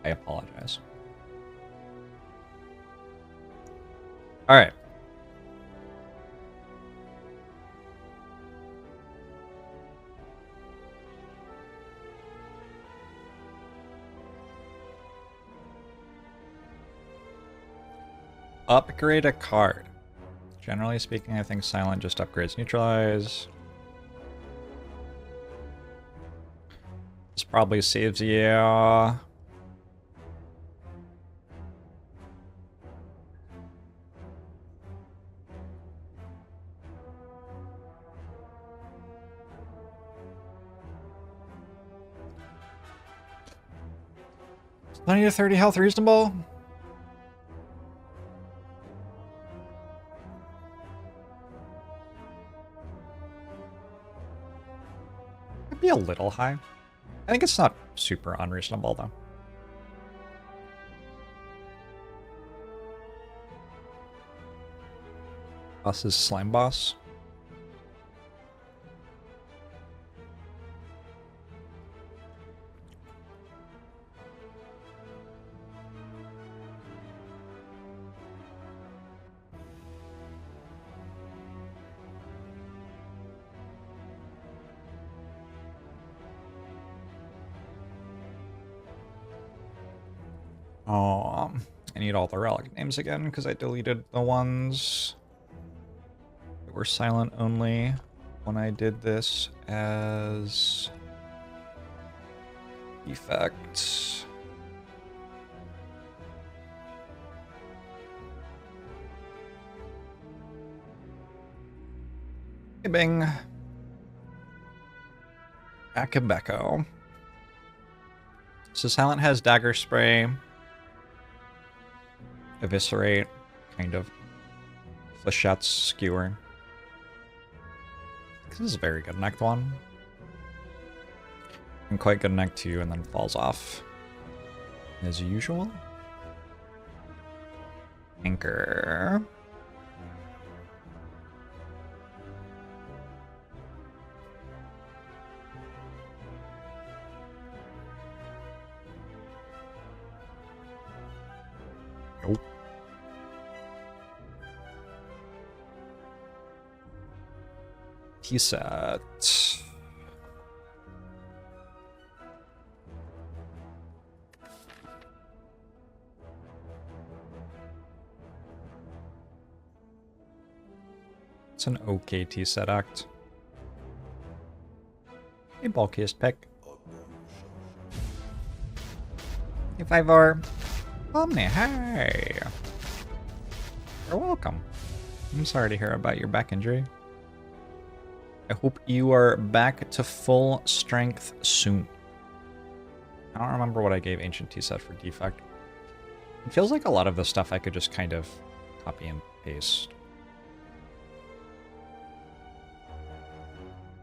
I apologize. Alright. Upgrade a card. Generally speaking, I think Silent just upgrades Neutralize. This probably saves you. Is 20 to 30 health reasonable? Could be a little high. I think it's not super unreasonable, though. Boss is Slime Boss. Oh, I need all the relic names again because I deleted the ones that were silent only when I did this as effect. Hey, bing. Akabeko. So silent has Dagger Spray, Eviscerate, kind of. Flechette's Skewer. This is a very good Act 1. And quite good in Act 2, and then falls off. As usual. Anchor. Nope. T-set. It's an okay T-set act. A bulkiest pick. If I were Omni, hey! You're welcome. I'm sorry to hear about your back injury. I hope you are back to full strength soon. I don't remember what I gave Ancient T-set for defect. It feels like a lot of the stuff I could just kind of copy and paste.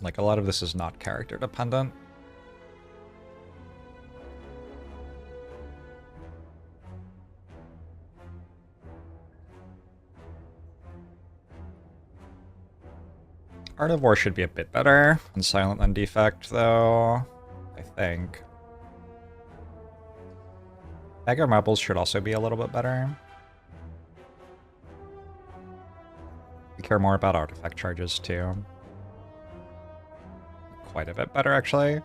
Like, a lot of this is not character dependent. Art of War should be a bit better and silent than defect, though. I think. Bag of Marbles should also be a little bit better. We care more about artifact charges, too. Quite a bit better, actually.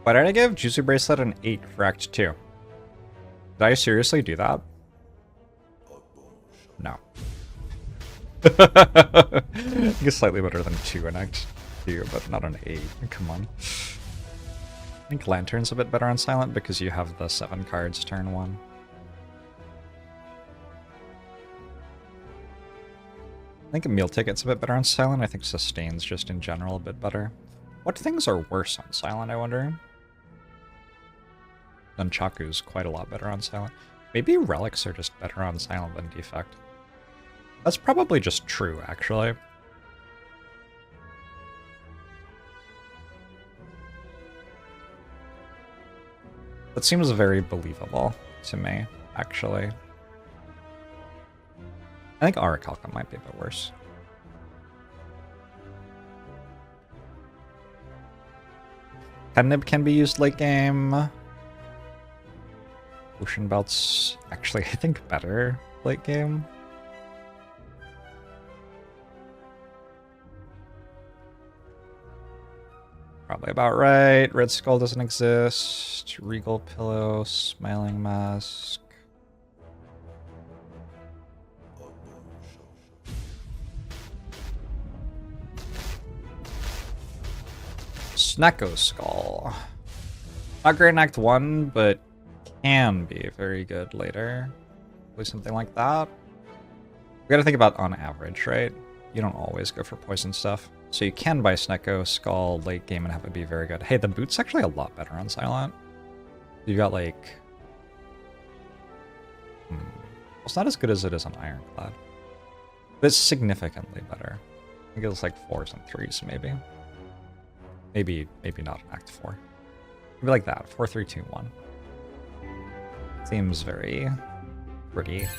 Why did I give Jutsu Bracelet an 8 for Act 2? Did I seriously do that? No. I guess slightly better than 2 in Act 2, but not an 8. Come on. I think Lantern's a bit better on Silent because you have the 7 cards turn 1. I think a Meal Ticket's a bit better on Silent. I think Sustain's just in general a bit better. What things are worse on silent, I wonder? Nunchaku's quite a lot better on silent. Maybe relics are just better on silent than defect. That's probably just true, actually. That seems very believable to me, actually. I think Orichalca might be a bit worse. Catnip can be used late game. Ocean Belt's actually, I think, better late game. Probably about right. Red Skull doesn't exist. Regal Pillow, Smiling Mask. Snecko Skull. Not great in Act 1, but can be very good later. Probably something like that. We gotta think about on average, right? You don't always go for poison stuff. So you can buy Snecko Skull late game and have it be very good. Hey, the boot's actually a lot better on silent. You got like... It's not as good as it is on Ironclad. But it's significantly better. I think it's like 4s and 3s, maybe. Maybe not in Act 4. Maybe like that. 4, 3, 2, 1. Seems very pretty. Are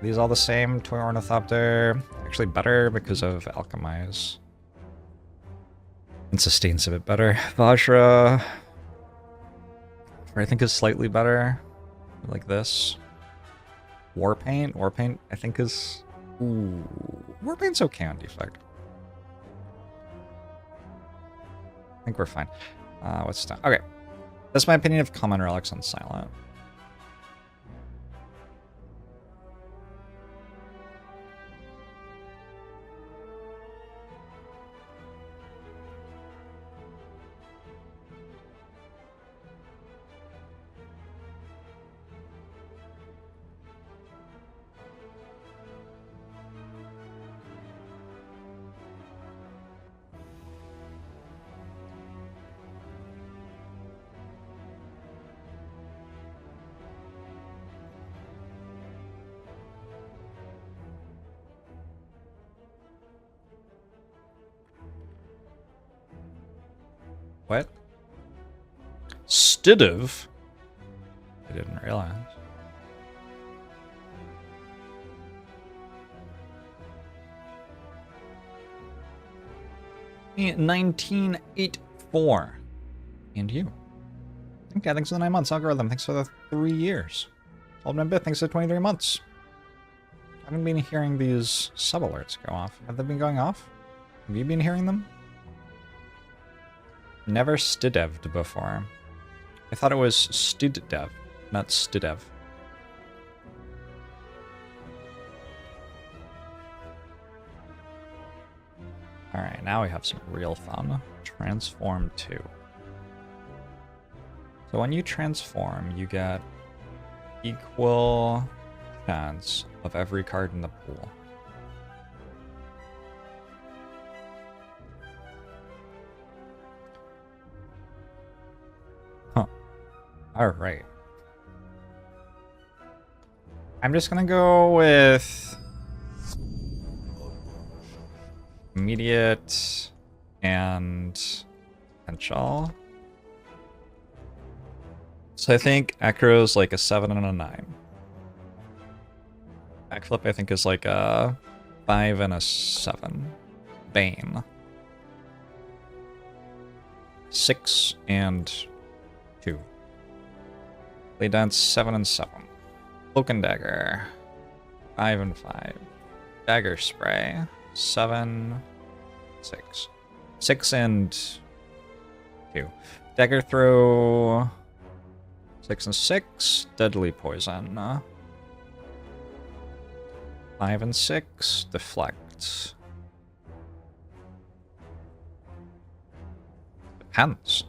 these all the same? Toy Ornithopter. Actually better because of Alchemize. And Sustain's a bit better. Vajra. I think is slightly better. Like this. Warpaint. Warpaint I think is... Ooh. Warpaint's okay on defect. I think we're fine. What's done? Okay. That's my opinion of common relics on silent. What? Stidiv? I didn't realize. In 1984. And you. Okay, thanks for the 9 months. Algorithm, thanks for the 3 years. Oldman Bit, thanks for the 23 months. I haven't been hearing these sub alerts go off. Have they been going off? Have you been hearing them? Never stidev'd before. I thought it was stiddev, not stidev. Alright, now we have some real fun. Transform 2. So when you transform, you get equal chance of every card in the pool. Alright. I'm just gonna go with immediate and potential. So I think Acro's like a 7 and a 9. Backflip I think is like a 5 and a 7. Bane. 6 and 2. Lay Dance 7 and 7. Cloak and Dagger 5 and 5. Dagger Spray 7, 6. 6 and 2. Dagger Throw 6 and 6. Deadly Poison 5 and 6. Deflect. Depends.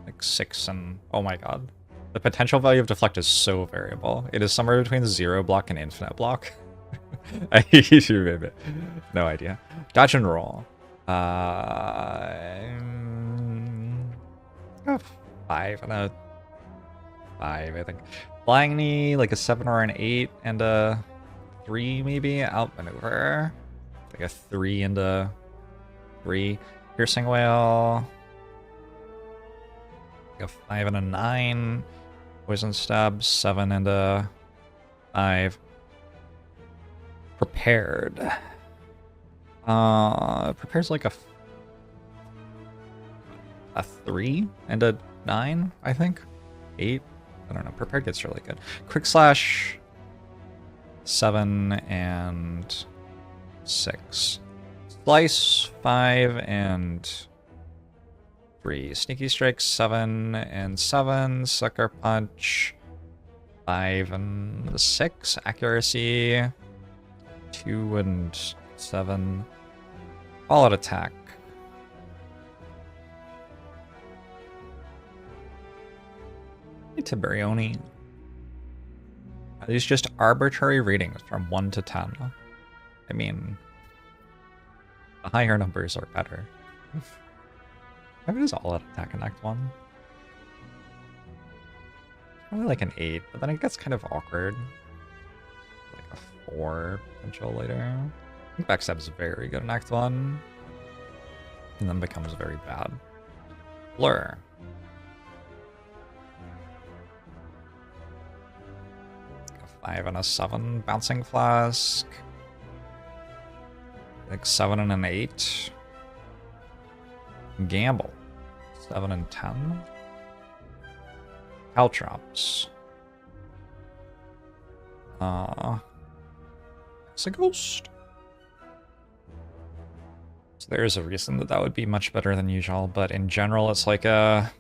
Like 6 and... Oh my god. The potential value of Deflect is so variable. It is somewhere between 0 block and infinite block. I hate you, baby. No idea. Dodge and Roll. A 5 and a 5, I think. Flying knee, like a 7 or an 8, and a 3 maybe. Outmaneuver. Like a 3 and a 3. Piercing whale. Like a 5 and a 9. Poison stab, 7 and a 5. Prepared. Prepared's like a 3 and a 9, I think. 8. I don't know. Prepared gets really good. Quick slash, 7 and 6. Slice, 5 and 3. Sneaky strike, 7 and 7. Sucker punch, 5 and 6. Accuracy, 2 and 7. All out attack. Tiberioni. Are these just arbitrary ratings from 1 to 10? I mean, the higher numbers are better. Maybe it's all out attack in Act 1. Probably like an 8, but then it gets kind of awkward. Like a 4 potential later. I think Backstab's very good in Act 1. And then becomes very bad. Blur. A 5 and a 7. Bouncing Flask. Like 7 and an 8. Gamble. 7 and 10. Caltrops. It's a ghost. So there is a reason that would be much better than usual, but in general it's like a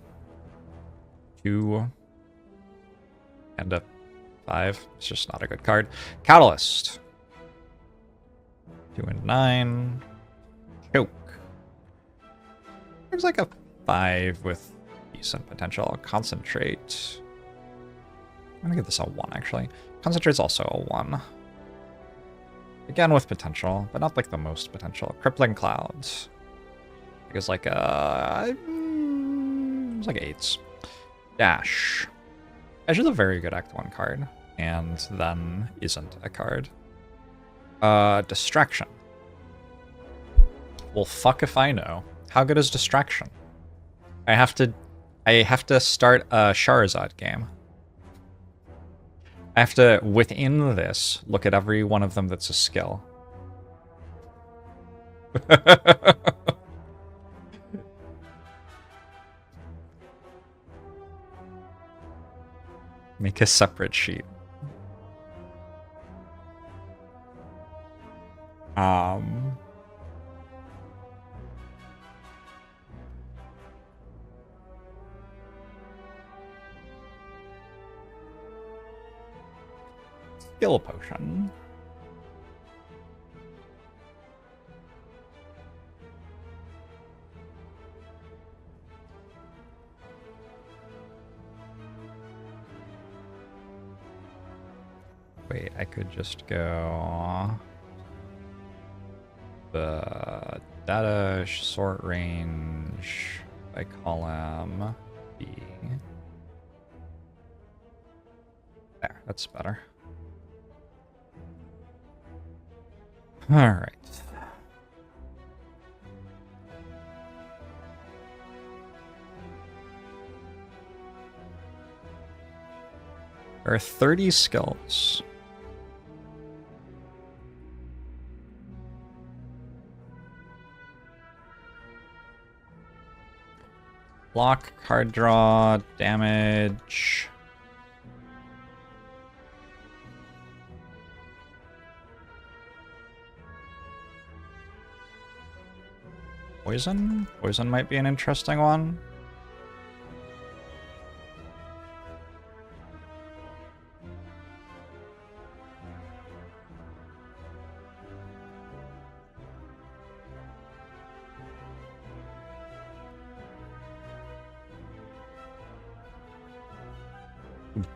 2 and a 5. It's just not a good card. Catalyst. 2 and 9. Choke. There's like a 5 with decent potential. Concentrate. I'm gonna give this a 1 actually. Concentrate's also a 1. Again with potential, but not like the most potential. Crippling Clouds. I think it's like it's like 8s. Dash. Dash is a very good Act 1 card, and then isn't a card. Distraction. Well, fuck if I know. How good is Distraction? I have to start a Charizard game. I have to, within this, look at every one of them that's a skill. Make a separate sheet. Skill potion. Wait, I could just go the data sort range by column B. There, that's better. All right. There are 30 skills. Block, card draw, damage. Poison? Poison might be an interesting one.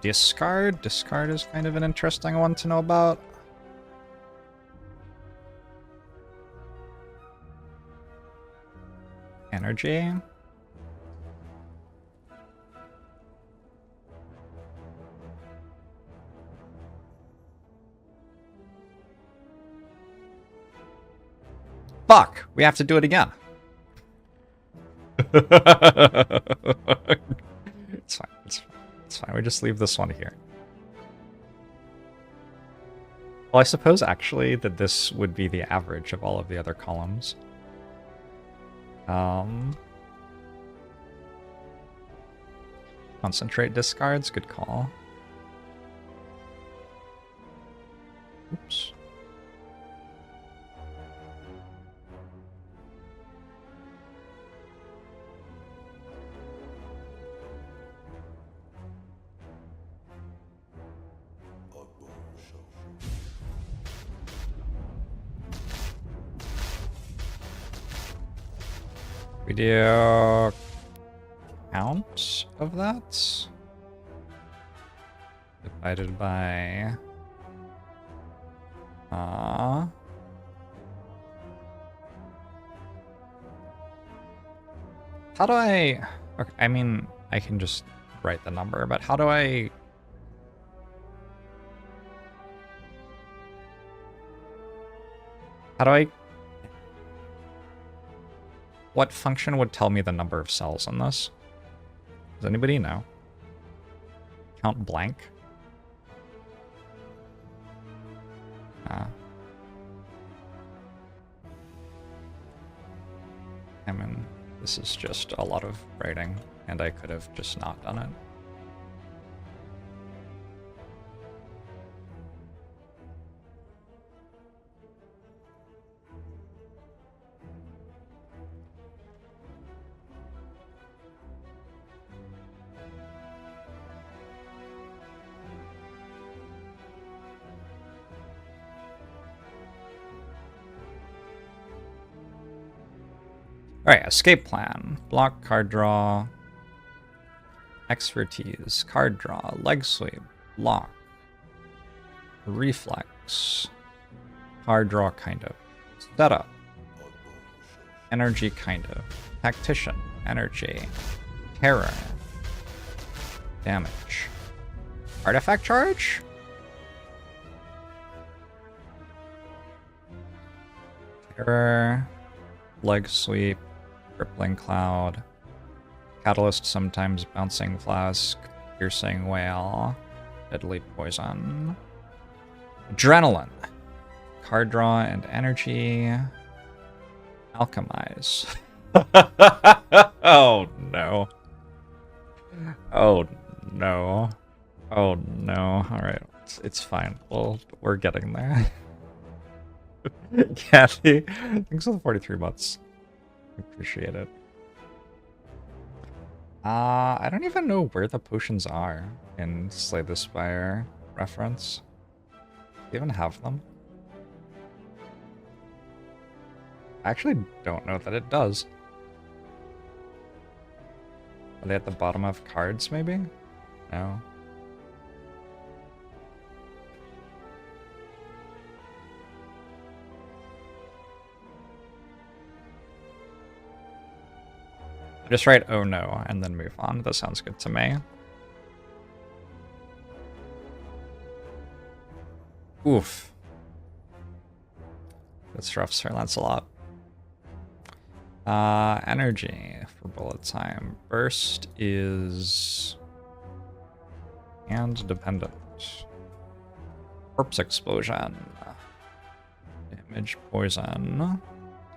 Discard? Discard is kind of an interesting one to know about. energy. Fuck! We have to do it again. It's fine. It's fine. We just leave this one here. Well, I suppose actually that this would be the average of all of the other columns. Concentrate discards, good call. Oops. We do count of that divided by how do I, okay, I mean I can just write the number, but how do I what function would tell me the number of cells in this? Does anybody know? Count blank? I mean, this is just a lot of writing, and I could have just not done it. Alright, escape plan. Block, card draw, expertise, card draw, leg sweep, block, reflex, card draw kind of, setup, energy kind of, tactician, energy, terror, damage, artifact charge? Terror, leg sweep, crippling cloud, catalyst sometimes bouncing flask, piercing whale, deadly poison, adrenaline, card draw and energy, alchemize. Oh no. Oh no. Oh no. Alright, it's fine. We're getting there. Kathy, thanks for the 43 months. Appreciate it. I don't even know where the potions are in Slay the Spire reference. Do you even have them? I actually don't know that it does. Are they at the bottom of cards, maybe? No. Just write "oh no" and then move on. That sounds good to me. Oof. That's rough, Sir Lancelot. Energy for bullet time. Burst is and dependent. Corpse explosion. Damage, poison.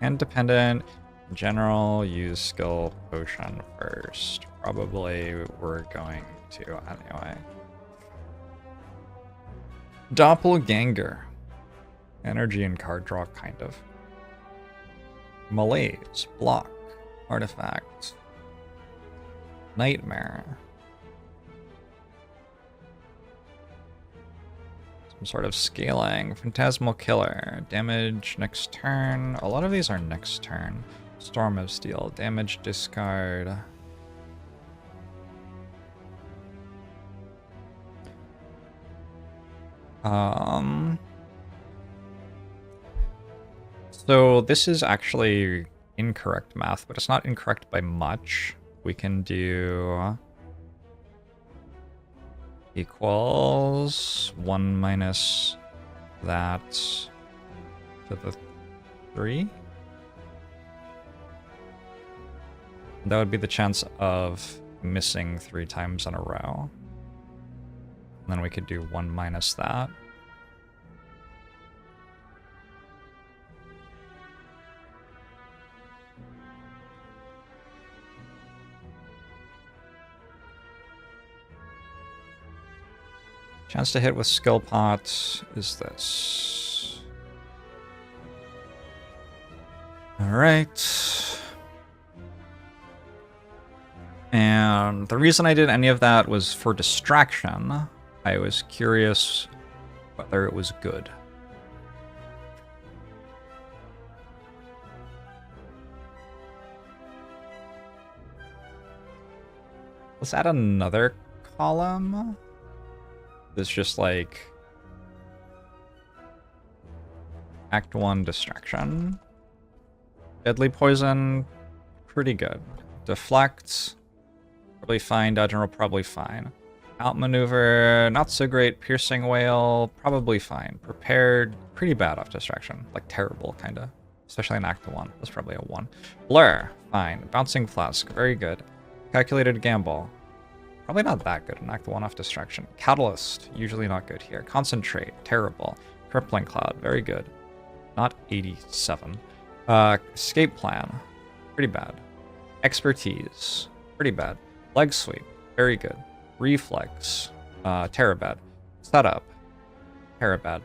And dependent. General, use skill potion first. Probably we're going to anyway. Doppelganger. Energy and card draw, kind of. Malaise, block, artifact. Nightmare. Some sort of scaling. Phantasmal killer. Damage next turn. A lot of these are next turn. Storm of Steel, damage discard. So this is actually incorrect math, but it's not incorrect by much. We can do equals 1 minus that to the 3. That would be the chance of missing 3 times in a row. And then we could do 1 minus that. Chance to hit with skill pot is this. Alright. And the reason I did any of that was for distraction. I was curious whether it was good. Let's add another column. It's just like Act 1 distraction. Deadly poison, pretty good. Deflect, probably fine. Dodge and roll, probably fine. Outmaneuver, not so great. Piercing whale, probably fine. Prepared, pretty bad off distraction. Like terrible, kinda. Especially in Act 1. That's probably a 1. Blur, fine. Bouncing flask, very good. Calculated gamble. Probably not that good in Act 1 off distraction. Catalyst, usually not good here. Concentrate, terrible. Crippling cloud, very good. Not 87. Escape plan, pretty bad. Expertise, pretty bad. Leg sweep, very good. Reflex, terror bad. Setup, terror bad.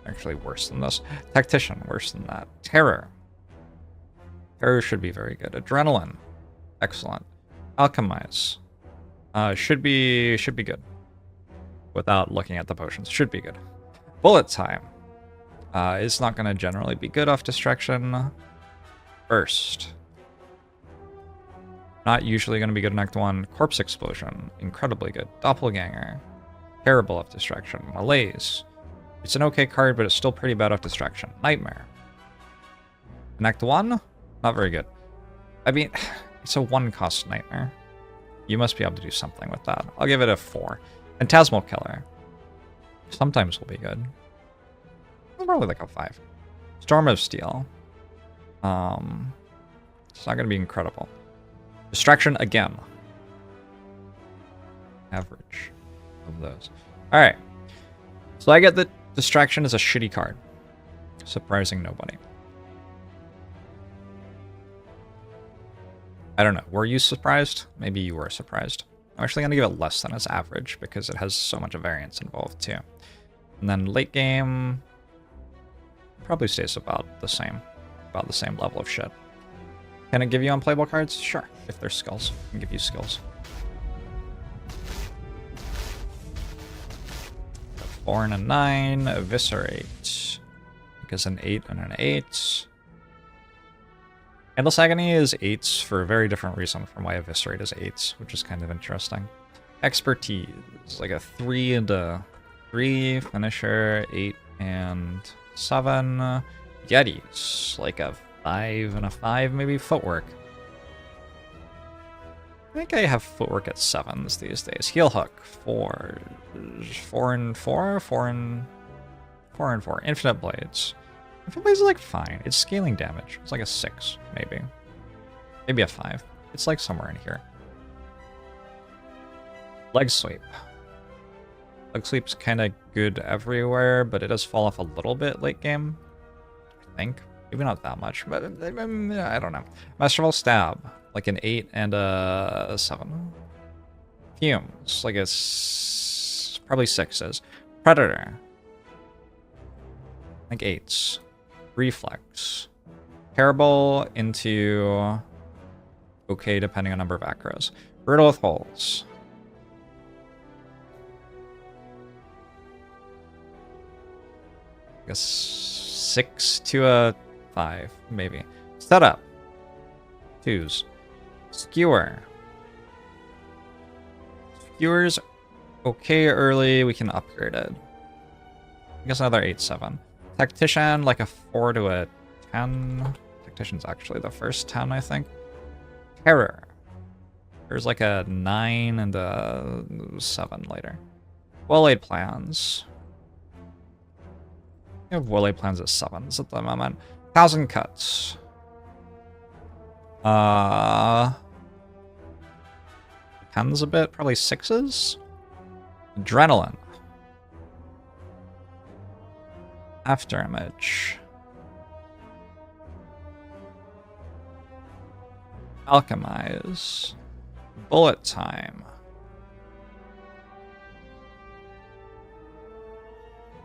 Actually worse than this. Tactician, worse than that. Terror. Terror should be very good. Adrenaline, excellent. Alchemize. Should be good. Without looking at the potions. Should be good. Bullet time. Is not going to generally be good off distraction. Burst. Not usually going to be good in Act 1. Corpse explosion. Incredibly good. Doppelganger. Terrible off distraction. Malaise. It's an okay card, but it's still pretty bad off distraction. Nightmare. In Act 1? Not very good. I mean, it's a 1-cost nightmare. You must be able to do something with that. I'll give it a 4. Phantasmal Killer. Sometimes will be good. Probably like a 5. Storm of Steel. It's not going to be incredible. Distraction again. Average of those. Alright. So I get that Distraction is a shitty card. Surprising nobody. I don't know. Were you surprised? Maybe you were surprised. I'm actually going to give it less than its average because it has so much variance involved too. And then late game probably stays about the same level of shit. Can it give you unplayable cards? Sure. If there's skills, I can give you skills. A 4 and a 9, eviscerate. Because an 8 and an 8. Endless Agony is 8s for a very different reason from why Eviscerate is 8s, which is kind of interesting. Expertise, like a 3 and a 3, Finisher, 8 and 7. Yetis, like a 5 and a 5, maybe. Footwork. I think I have Footwork at 7s these days. Heel Hook, 4. 4 and 4? 4 and 4. Infinite Blades. Infinite Blades is like fine. It's scaling damage. It's like a 6, maybe. Maybe a 5. It's like somewhere in here. Leg Sweep. Leg Sweep's kind of good everywhere, but it does fall off a little bit late game. I think. Maybe not that much, but I don't know. Masterful Stab. Like an 8 and a 7. Fumes. Like a probably 6s. Predator. Like 8s. Reflex. Terrible into okay depending on number of acros. Riddle with Holes. I guess 6 to a 5, maybe. Setup. 2s. Skewer. Skewer's okay early. We can upgrade it. I guess another 8-7. Tactician, like a 4 to a 10. competition's actually the first 10, I think. Terror. There's like a 9 and a 7 later. Well-laid plans. We have well-laid plans at 7s at the moment. 1,000 cuts. Depends a bit. Probably 6s. Adrenaline. Afterimage. Alchemize. Bullet time.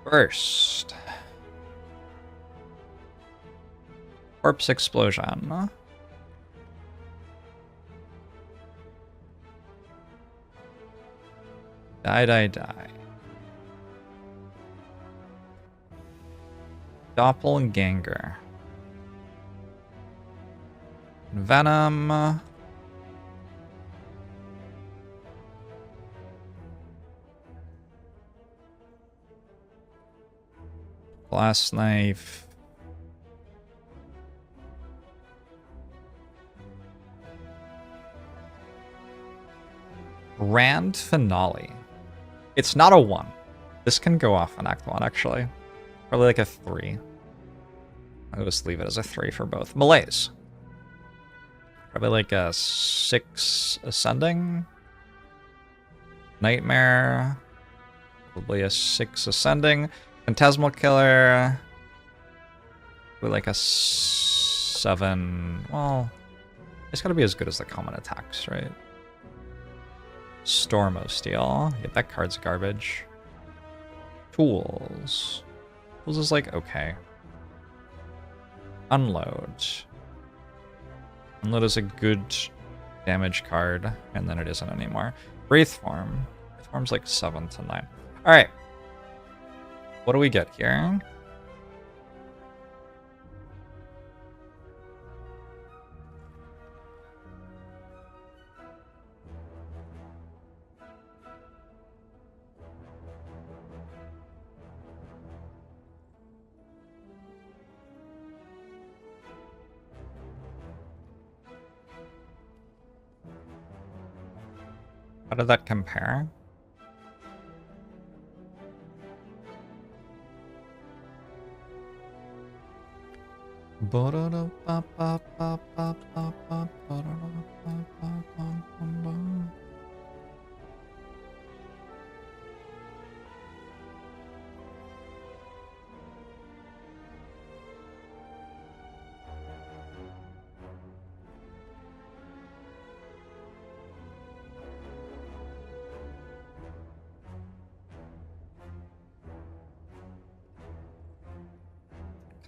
Burst. Corpse explosion. Die. Doppelganger. Venom. Blast knife. Grand finale. It's not a 1. This can go off in Act 1, actually. Probably like a 3. I'll just leave it as a 3 for both. Malaise. Probably like a 6 ascending. Nightmare. Probably a 6 ascending. Phantasmal Killer. Probably like a 7. Well, it's gotta be as good as the common attacks, right? Storm of Steel. Yeah, that card's garbage. Tools. Tools is like, okay. Unload. Unload is a good damage card, and then it isn't anymore. Wraithform. Wraithform's like 7 to 9. Alright. What do we get here? How did that compare?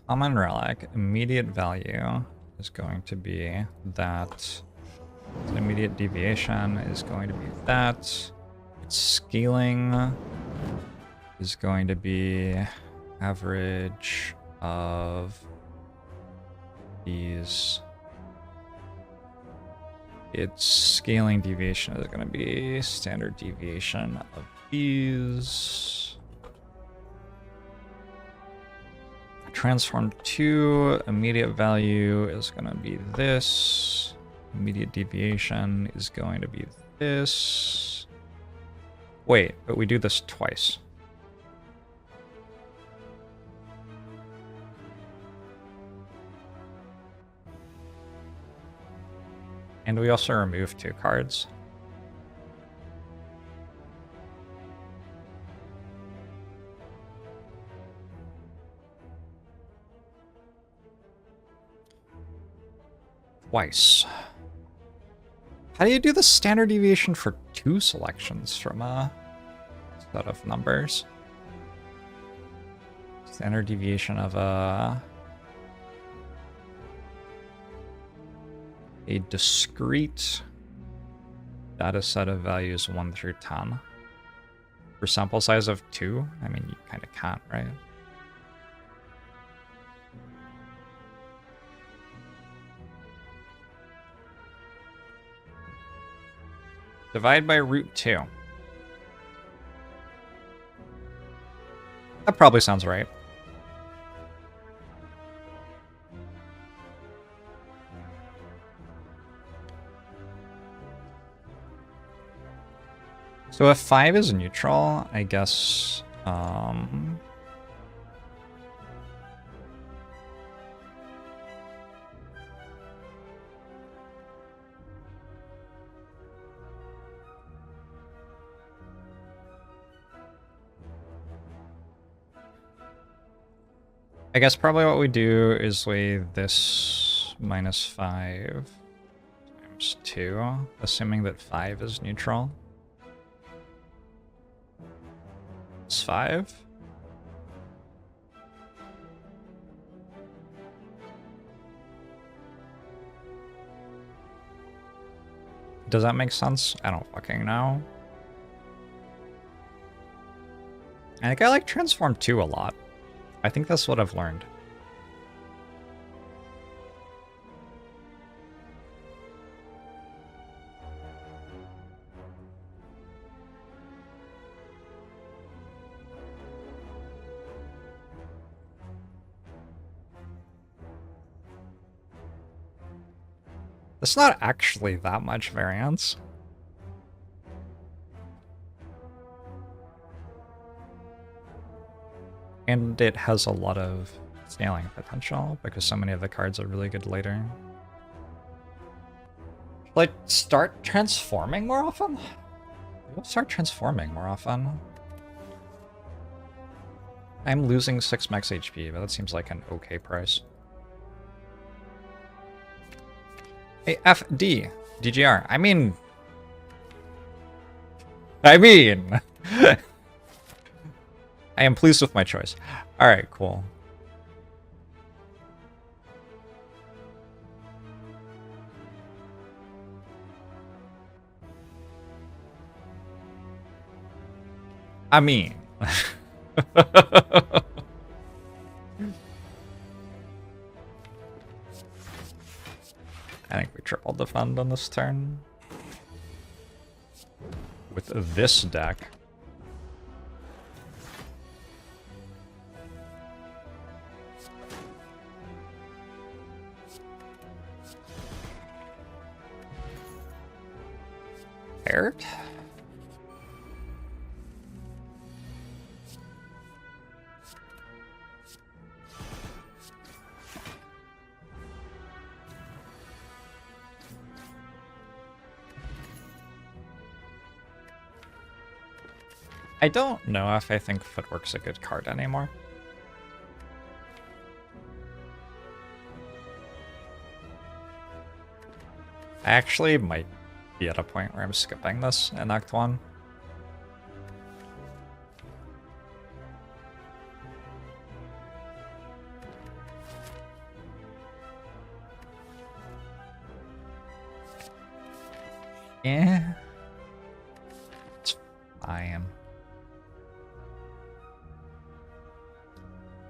Common relic, immediate value is going to be that. The immediate deviation is going to be that. Its scaling is going to be average of these. Its scaling deviation is going to be standard deviation of these. Transform 2, immediate value is going to be this. Immediate deviation is going to be this. Wait, but we do this twice. And we also remove 2 cards. Twice. How do you do the standard deviation for 2 selections from a set of numbers? Standard deviation of a discrete data set of values 1 through 10. For sample size of 2, I mean, you kind of can't, right? Divide by root 2. That probably sounds right. So if 5 is neutral, I guess... I guess probably what we do is lay this -5 times 2, assuming that 5 is neutral. It's 5. Does that make sense? I don't fucking know. I think I like transform 2 a lot. I think that's what I've learned. It's not actually that much variance. And it has a lot of scaling potential because so many of the cards are really good later. Like, start transforming more often? We'll start transforming more often. I'm losing 6 max HP, but that seems like an okay price. Hey, FD, DGR. I mean... I am pleased with my choice. Alright, cool. I mean... I think we tripled the fund on this turn. With this deck. Paired? I don't know if I think Footwork's a good card anymore. I actually might be at a point where I'm skipping this in Act 1. Yeah. I am.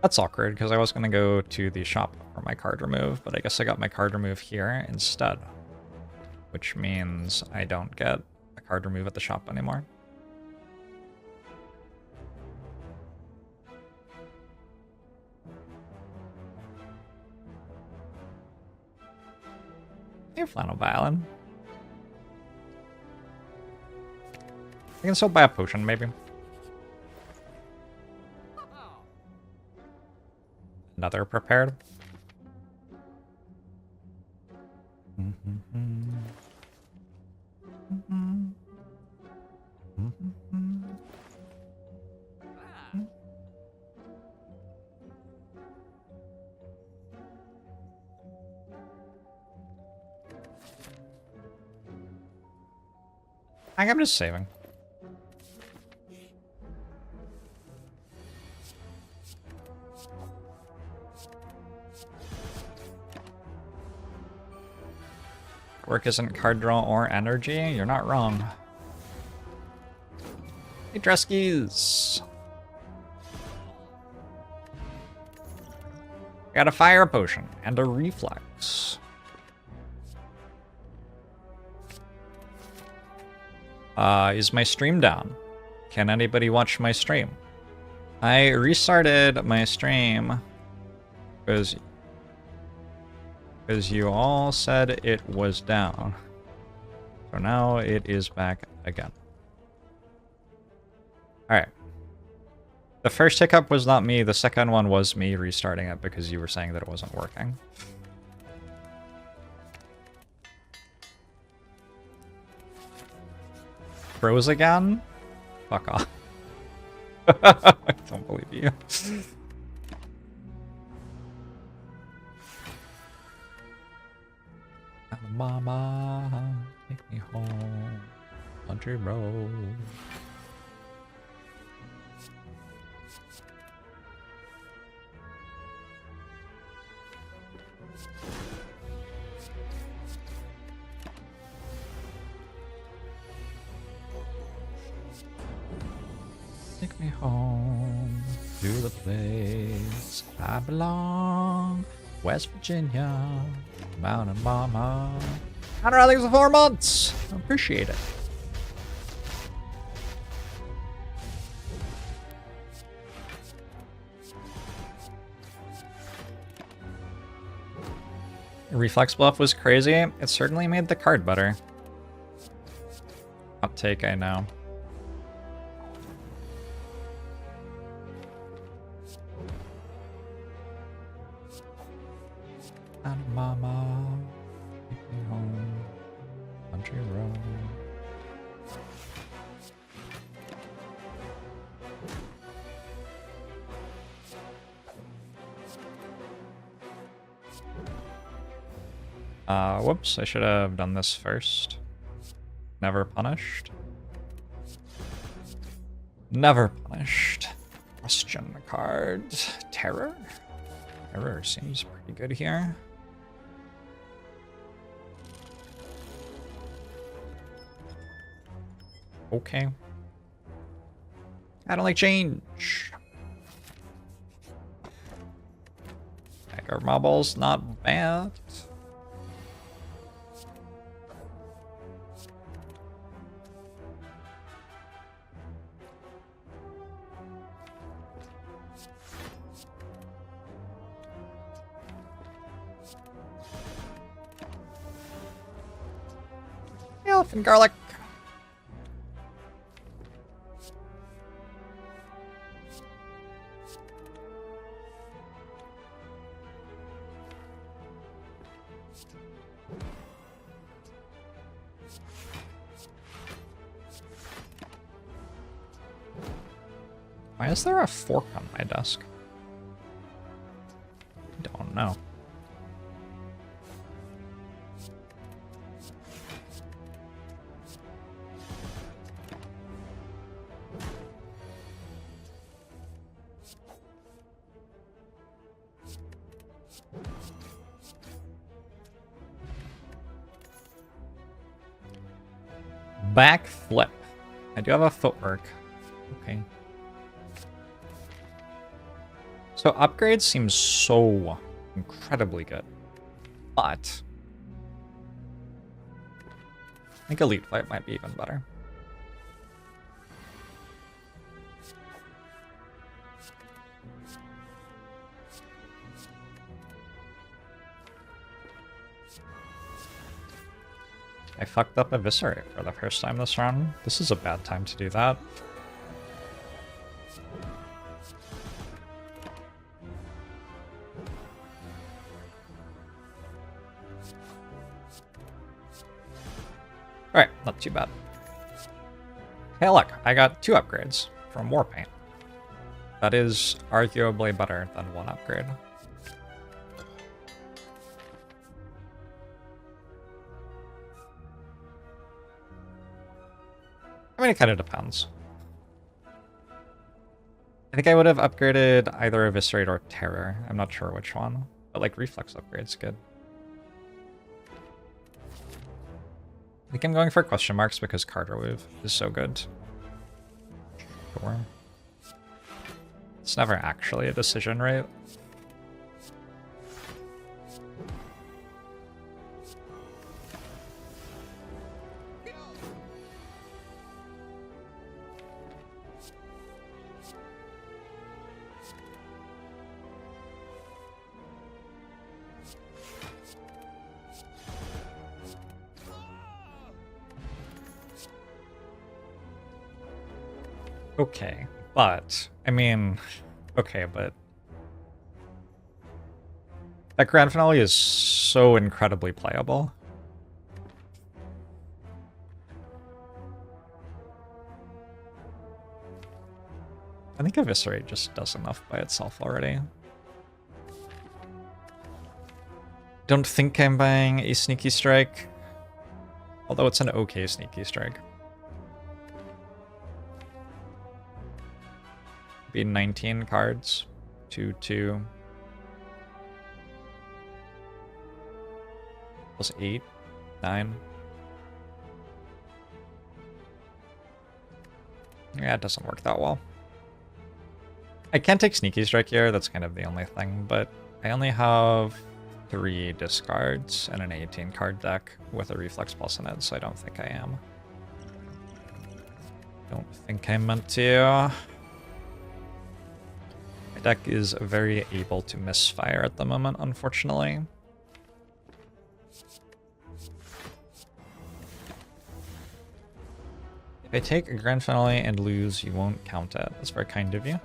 That's awkward, because I was going to go to the shop for my card remove, but I guess I got my card remove here instead. Which means I don't get a card remove at the shop anymore. Hey, Flannel Violin. I can still buy a potion, maybe. Another prepared. I think I'm just saving. Work isn't card draw or energy? You're not wrong. Hey, Dreskies! Got a fire potion and a reflex. Is my stream down? Can anybody watch my stream? I restarted my stream because you all said it was down. So now it is back again. Alright. The first hiccup was not me, the second one was me restarting it because you were saying that it wasn't working. Froze again? Fuck off. I don't believe you. Mama, take me home. Country road. Take me home to the place I belong. West Virginia, Mountain Mama. 100 things for 4 months. I appreciate it. Reflex Bluff was crazy. It certainly made the card better. Hot take, I know. And Mama, take me home, country road. Whoops, I should have done this first. Never punished. Never punished. Question card. Terror? Terror seems pretty good here. Okay. I don't like change. Dagger marbles, not bad. Elephant garlic. Why is there a fork on my desk? I don't know. Back flip. I do have a footwork. Okay. So upgrades seems so incredibly good. But I think Elite Flight might be even better. I fucked up Eviscerate for the first time this round. This is a bad time to do that. Alright, not too bad. Hey look, I got 2 upgrades from Warpaint. That is arguably better than 1 upgrade. I mean, it kind of depends. I think I would have upgraded either Eviscerate or Terror. I'm not sure which one. But, like, Reflex upgrade's good. I think I'm going for question marks because card remove is so good. Sure. It's never actually a decision, right? Okay, but I mean, okay, but that grand finale is so incredibly playable. I think Eviscerate just does enough by itself already. Don't think I'm buying a Sneaky Strike, although it's an okay Sneaky Strike. Be 19 cards, 2/2, plus 8, 9. Yeah, it doesn't work that well. I can take Sneaky Strike here, that's kind of the only thing, but I only have 3 discards and an 18 card deck with a Reflex Plus in it, so I don't think I am. Don't think I meant to. My deck is very able to misfire at the moment, unfortunately. If I take a grand finale and lose, you won't count it. That's very kind of you.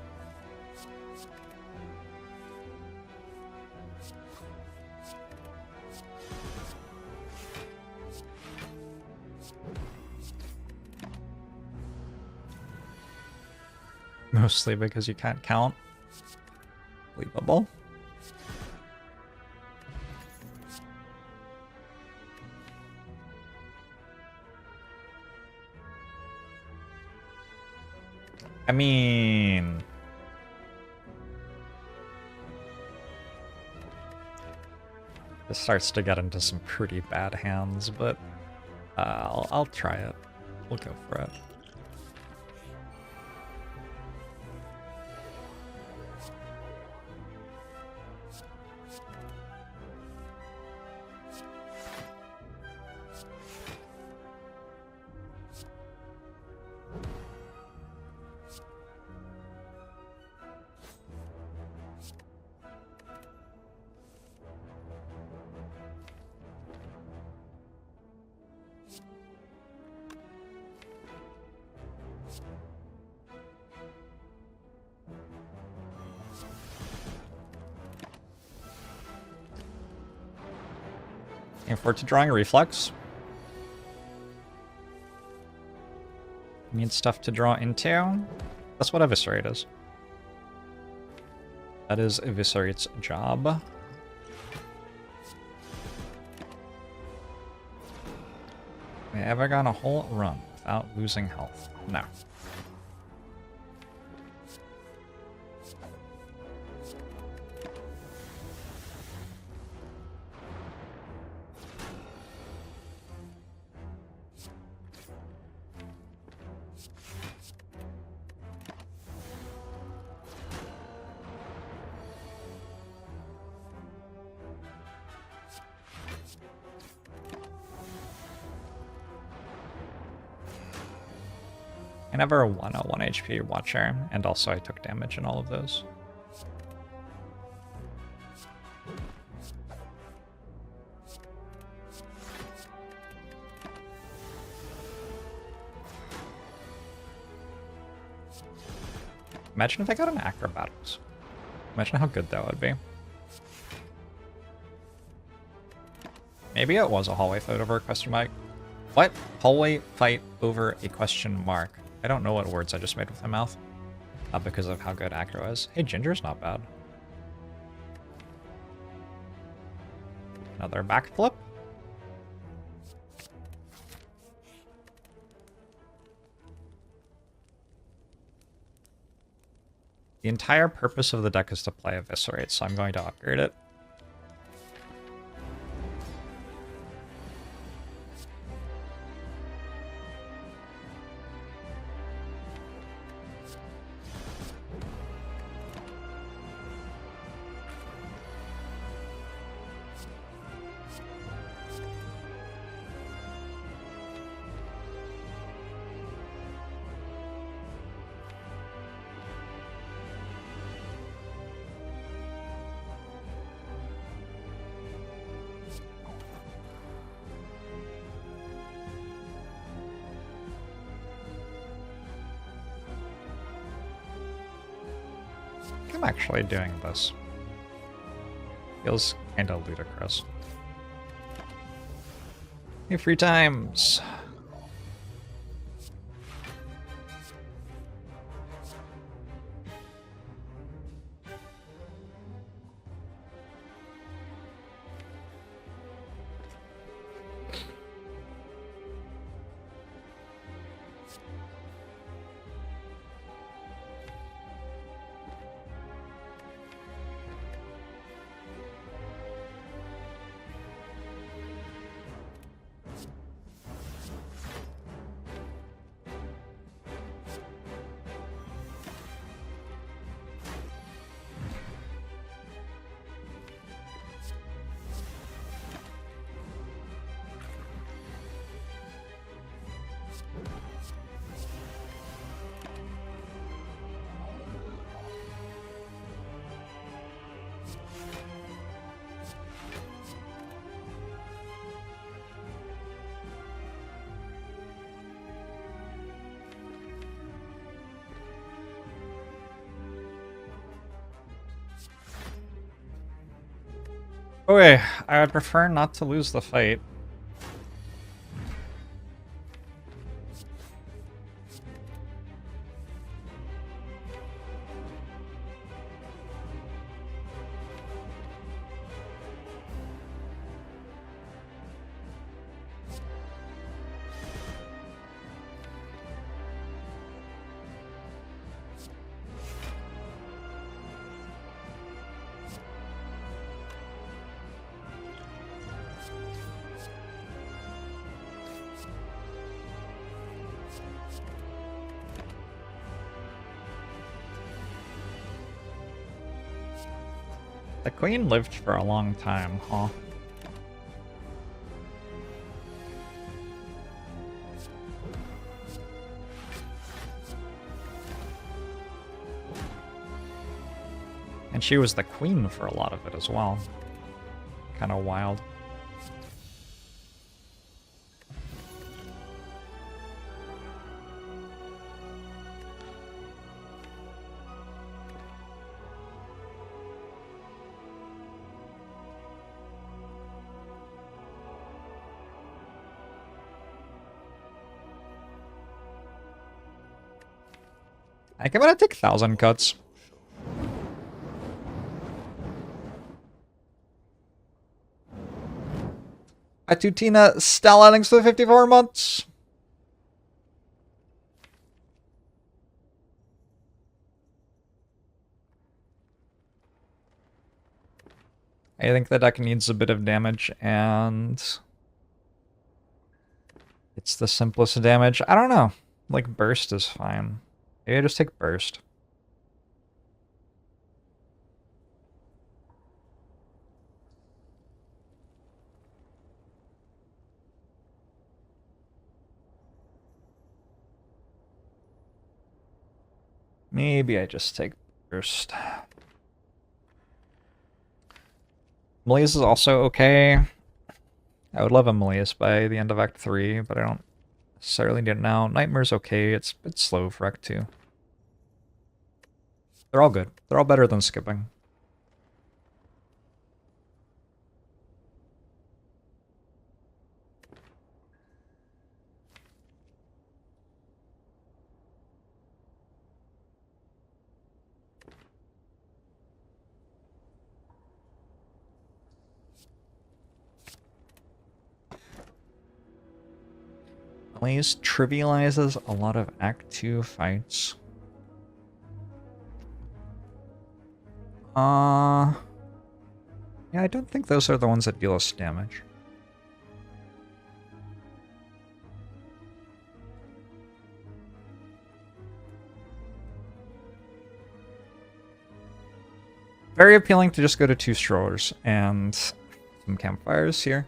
Mostly because you can't count. Believable. I mean... this starts to get into some pretty bad hands, but I'll try it. We'll go for it. Looking forward to drawing a Reflex. Need stuff to draw into. That's what Eviscerate is. That is Eviscerate's job. Have I ever gone a whole run without losing health? No. I never won a 1 HP Watcher, and also I took damage in all of those. Imagine if I got an Acrobatics. Imagine how good that would be. Maybe it was a hallway fight over a question mark. What? Hallway fight over a question mark. I don't know what words I just made with my mouth. Because of how good Acro is. Hey, Ginger's not bad. Another backflip. The entire purpose of the deck is to play Eviscerate, so I'm going to upgrade it. I'm actually doing this. Feels kind of ludicrous. Hey, free times. Okay, I would prefer not to lose the fight. The queen lived for a long time, huh? And she was the queen for a lot of it as well. Kind of wild. I think I'm gonna take 1,000 cuts. Atutina Stallinings for 54 months. I think the deck needs a bit of damage, and it's the simplest damage. I don't know. Like, burst is fine. Maybe I just take burst. Maybe I just take burst. Malaise is also okay. I would love a Malaise by the end of Act 3, but I don't necessarily need it now. Nightmare's okay. It's slow for Act 2. They're all good. They're all better than skipping. Malaise trivializes a lot of Act 2 fights. Yeah, I don't think those are the ones that deal us damage. Very appealing to just go to 2 strollers and some campfires here.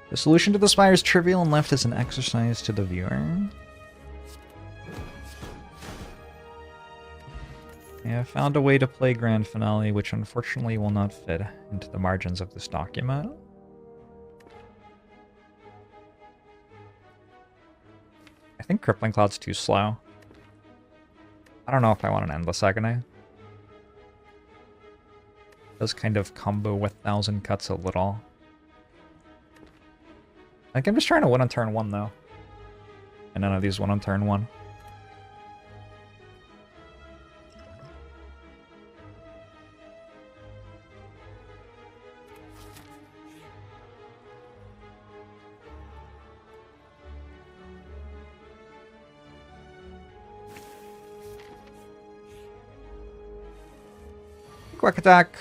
The solution to the spire is trivial and left as an exercise to the viewer. I have found a way to play Grand Finale, which unfortunately will not fit into the margins of this document. I think Crippling Cloud's too slow. I don't know if I want an Endless Agony. It does kind of combo with 1000 Cuts a little. I think I'm just trying to win on turn 1, though. And none of these win on turn 1. Quick attack.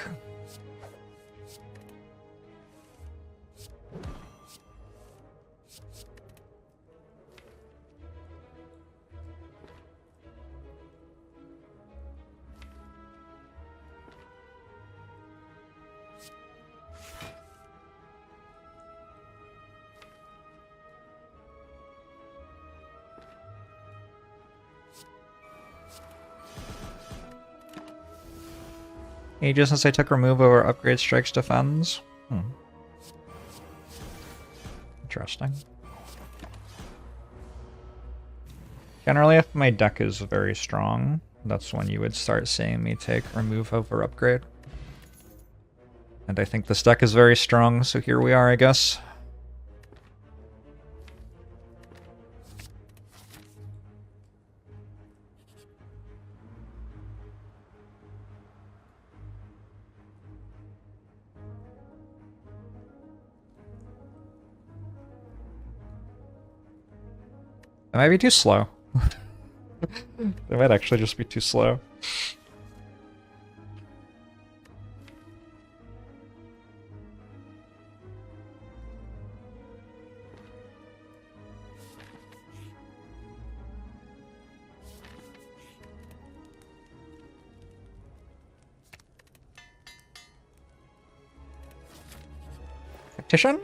Ages since I took remove over upgrade strikes defends. Interesting. Generally, if my deck is very strong, that's when you would start seeing me take remove over upgrade. And I think this deck is very strong, so here we are, I guess. It might be too slow. It might actually just be too slow. Tactician?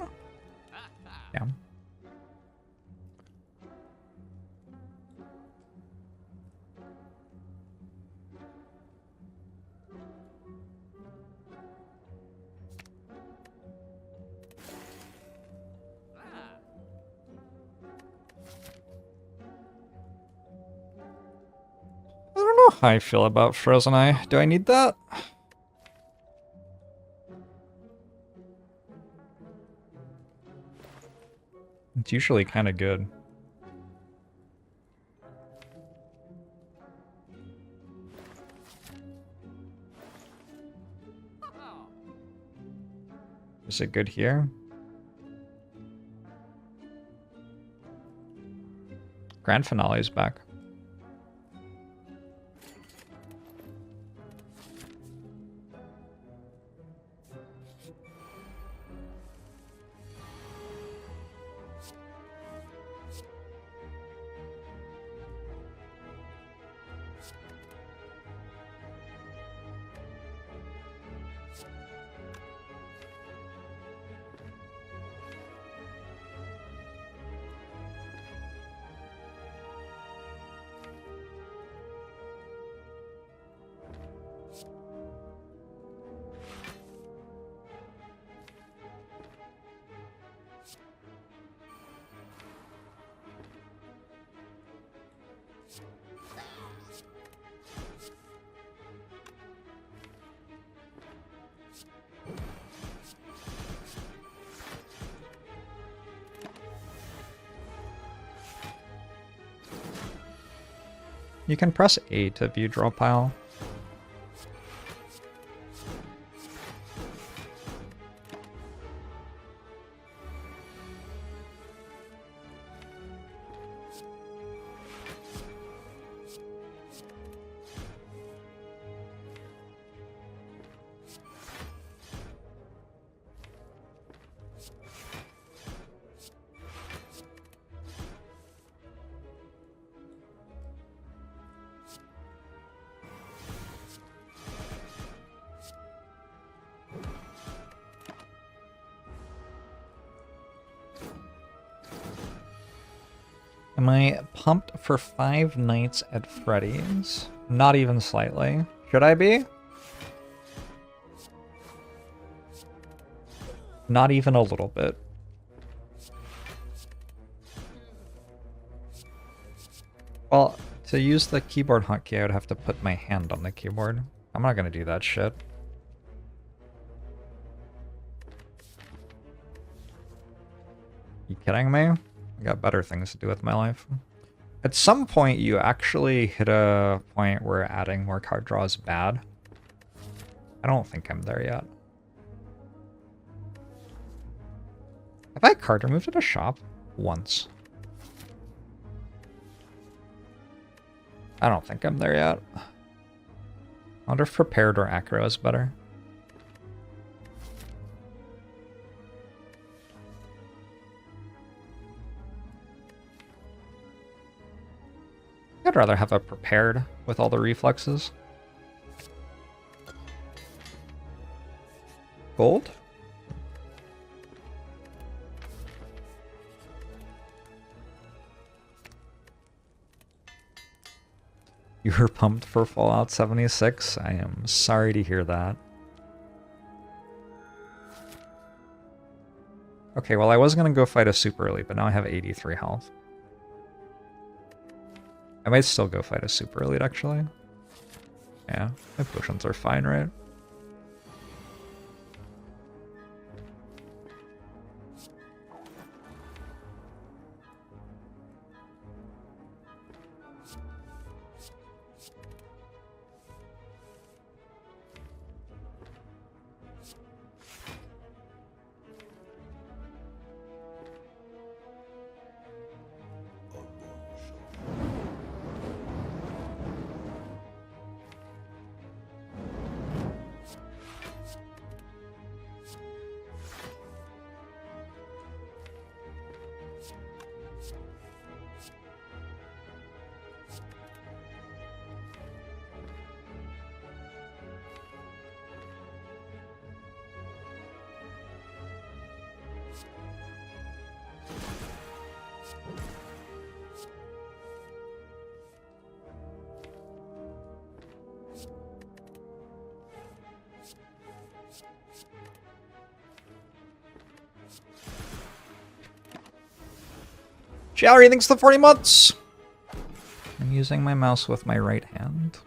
Yeah. I don't know how I feel about Frozen Eye. Do I need that? It's usually kind of good. Is it good here? Grand Finale is back. You can press A to view draw pile. Am I pumped for 5 nights at Freddy's? Not even slightly. Should I be? Not even a little bit. Well, to use the keyboard hotkey, I would have to put my hand on the keyboard. I'm not gonna do that shit. You kidding me? I got better things to do with my life. At some point, you actually hit a point where adding more card draw is bad. I don't think I'm there yet. Have I card removed at a shop? Once. I don't think I'm there yet. I wonder if prepared or acro is better. I'd rather have a prepared with all the reflexes. Gold? You were pumped for Fallout 76? I am sorry to hear that. Okay, well I was gonna go fight a super elite, but now I have 83 health. I might still go fight a super elite, actually. Yeah, my potions are fine, right? Showery, thanks for the 40 months! I'm using my mouse with my right hand.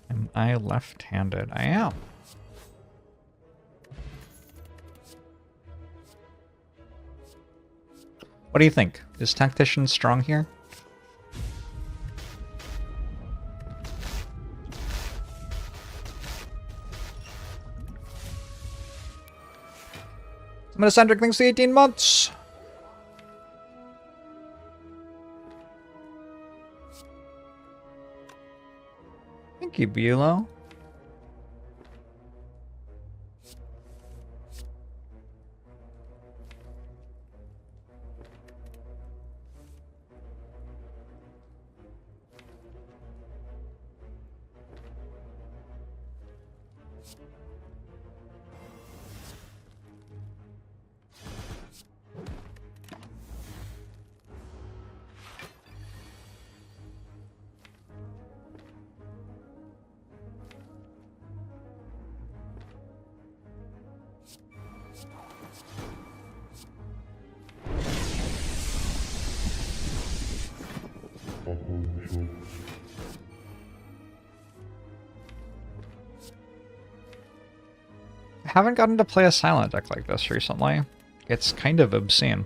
Am I left-handed? I am. What do you think? Is Tactician strong here? Metacentric, thanks to 18 months! Thank you, Bulo. I haven't gotten to play a silent deck like this recently. It's kind of obscene.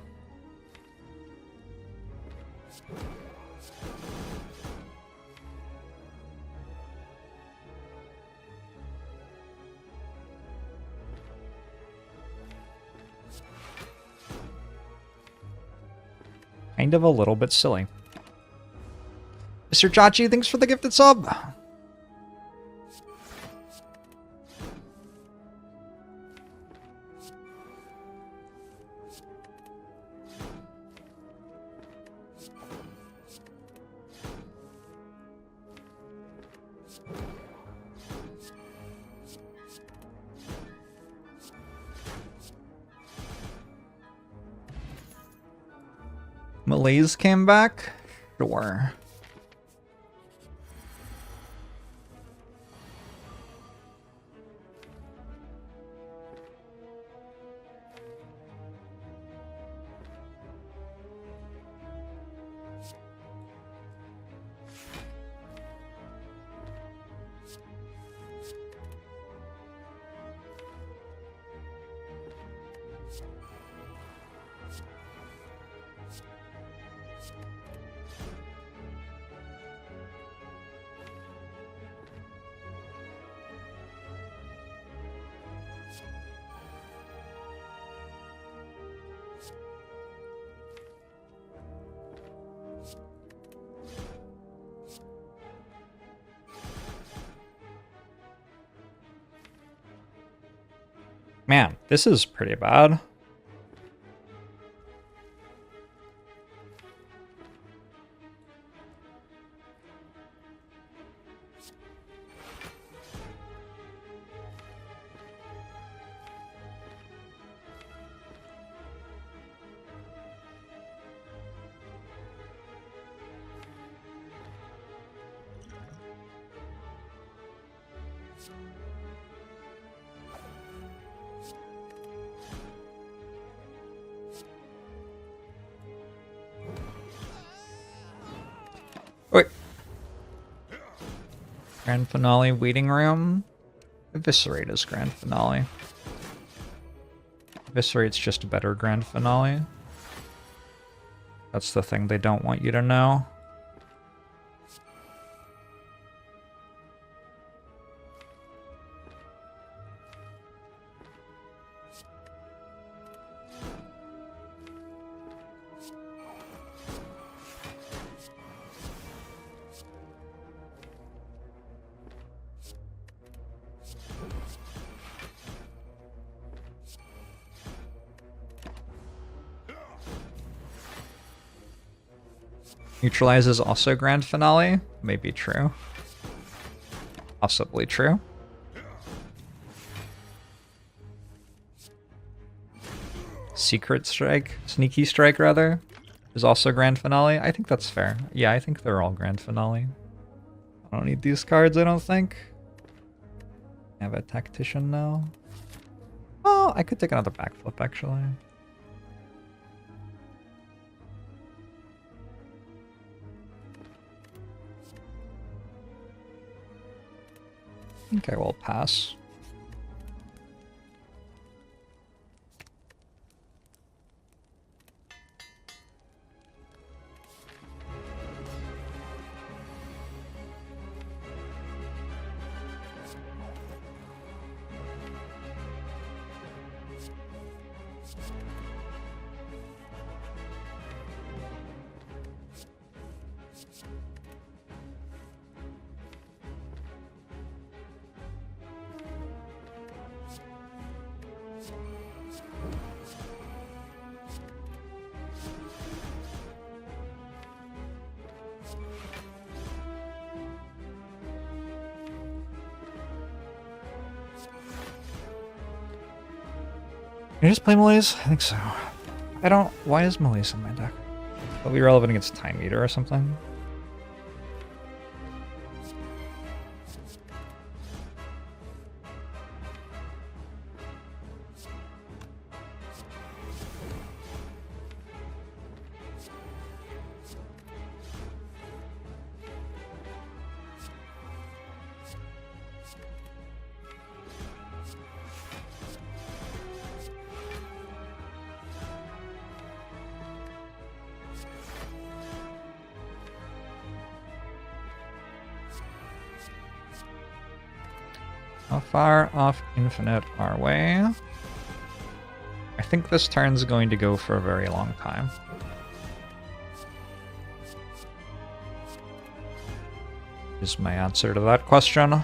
Kind of a little bit silly. Mr. Chachi, thanks for the gifted sub! Malaise came back? Sure. Man, this is pretty bad. Wait. Grand finale waiting room. Eviscerate is grand finale. Eviscerate's just a better grand finale. That's the thing they don't want you to know. Neutralize is also grand finale. Maybe true. Possibly true. Secret Strike, Sneaky Strike rather, is also grand finale. I think that's fair. Yeah, I think they're all grand finale. I don't need these cards, I don't think. I have a Tactician now. Oh, I could take another backflip actually. I think I will pass. Can you just play Malaise? I think so. I don't... Why is Malaise in my deck? Will be relevant against Time Eater or something? How far off infinite are we? I think this turn's going to go for a very long time. Is my answer to that question.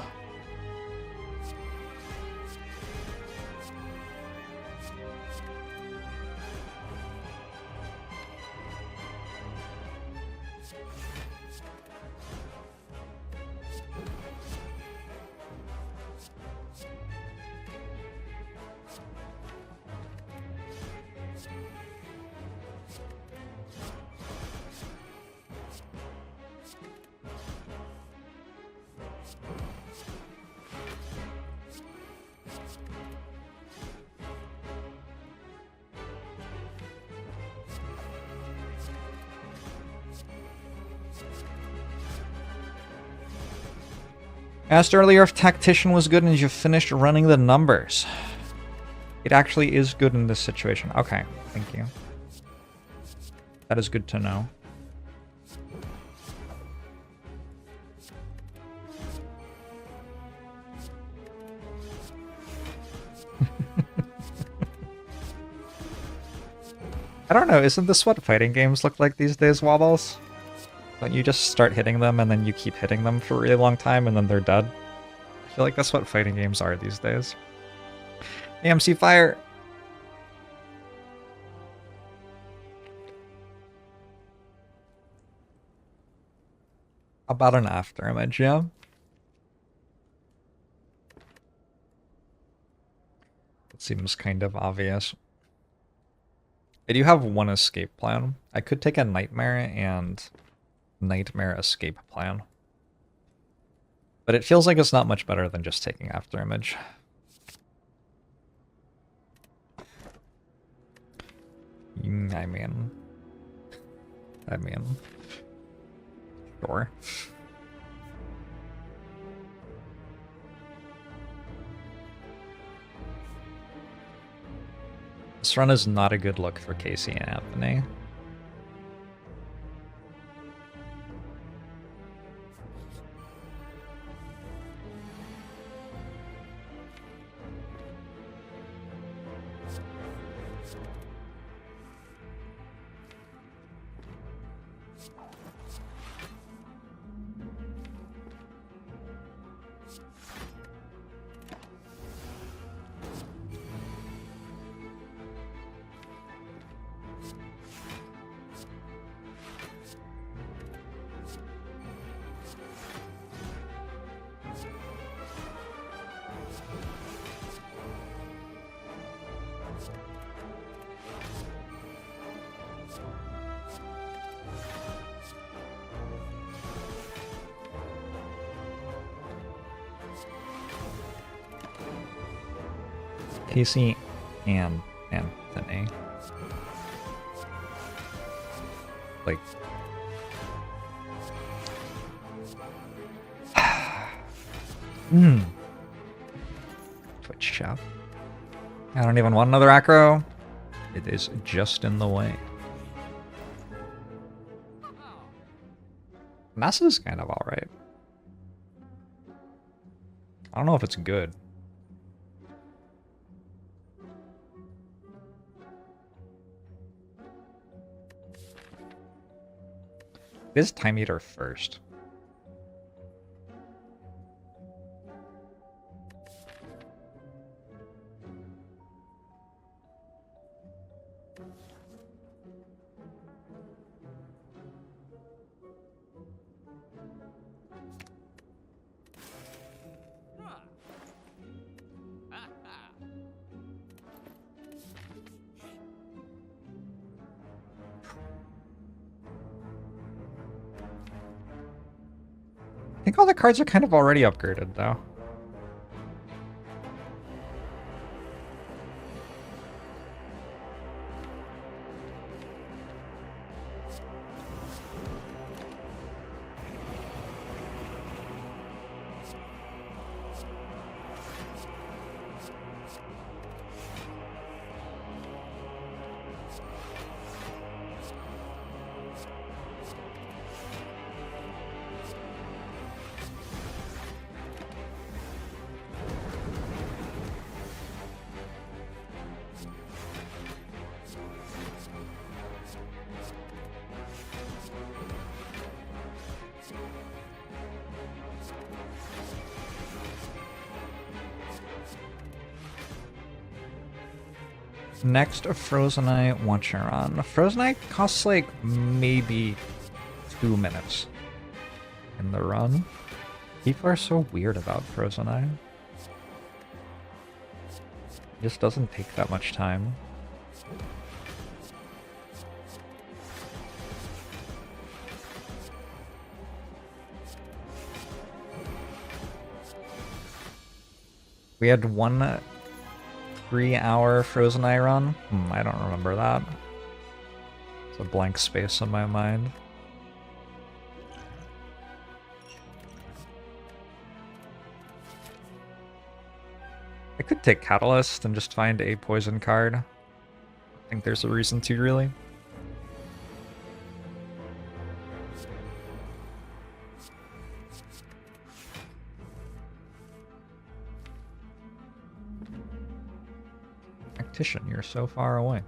Asked earlier if Tactician was good and you finished running the numbers. It actually is good in this situation. Okay, thank you. That is good to know. I don't know, isn't this what fighting games look like these days, Wobbles? Don't you just start hitting them and then you keep hitting them for a really long time and then they're dead? I feel like that's what fighting games are these days. AMC Fire! About an after image, yeah? It seems kind of obvious. I do have one escape plan. I could take a nightmare and nightmare escape plan. But it feels like it's not much better than just taking after image. I mean, sure. This run is not a good look for Casey and Anthony. Casey and Anthony. Like... Twitch chat. I don't even want another acro. It is just in the way. NASA's kind of alright. I don't know if it's good. It is Time Eater first. I think all the cards are kind of already upgraded, though. Next, Frozen Eye Watcher on. Frozen Eye costs like maybe 2 minutes in the run. People are so weird about Frozen Eye. It just doesn't take that much time. We had one 3-hour Frozen Eye run. I don't remember that. It's a blank space in my mind. I could take Catalyst and just find a poison card. I think there's a reason to, really. Tactician, you're so far away.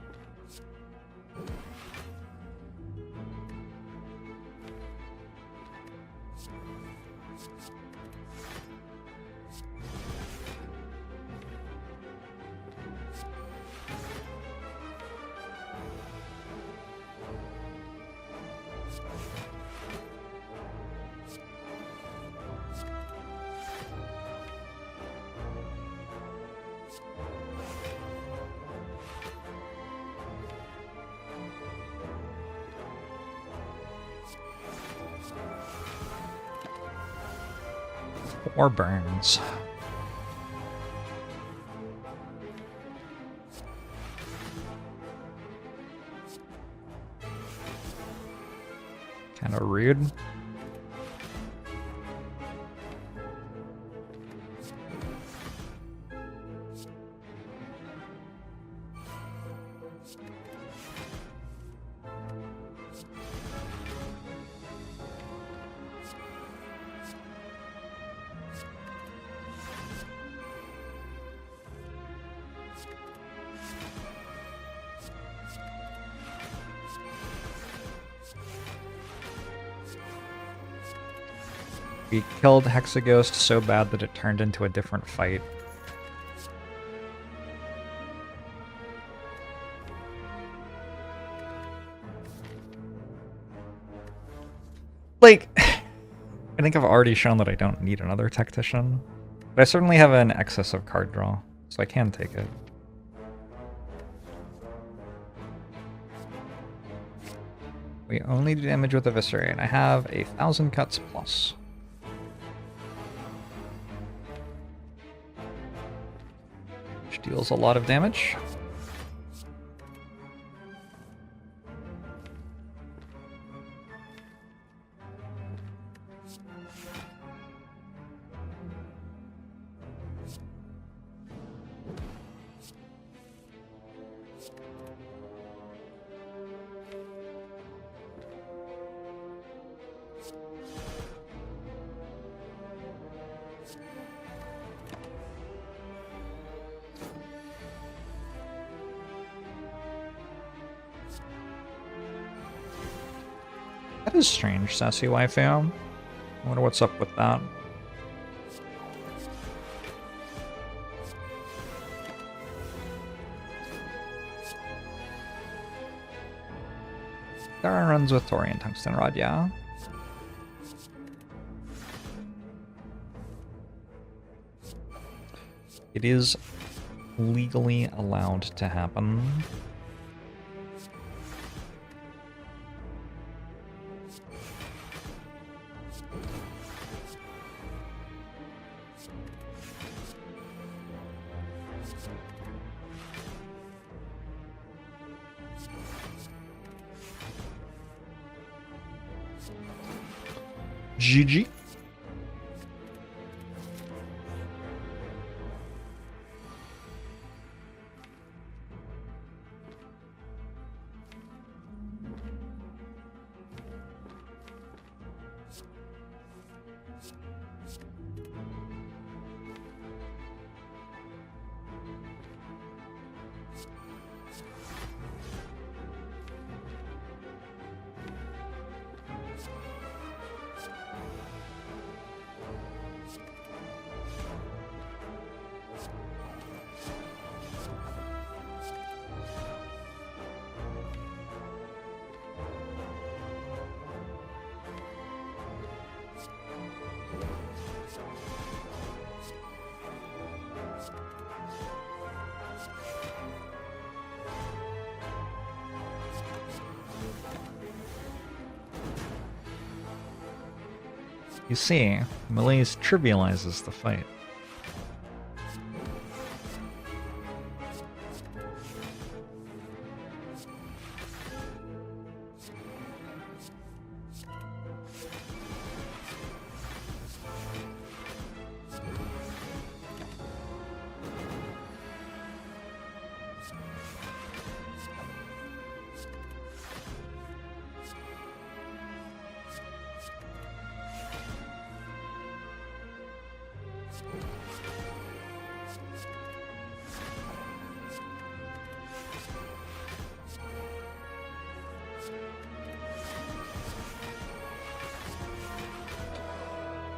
Or burns. Kind of rude. We killed Hexaghost so bad that it turned into a different fight. Like, I think I've already shown that I don't need another Tactician, but I certainly have an excess of card draw, so I can take it. We only do damage with Eviscerate, and I have 1,000 cuts plus. Which deals a lot of damage. That is strange, Sassy Waifu. I wonder what's up with that. Dara runs with Tori and Tungsten Rod, yeah. It is legally allowed to happen. GG. You see, malaise trivializes the fight.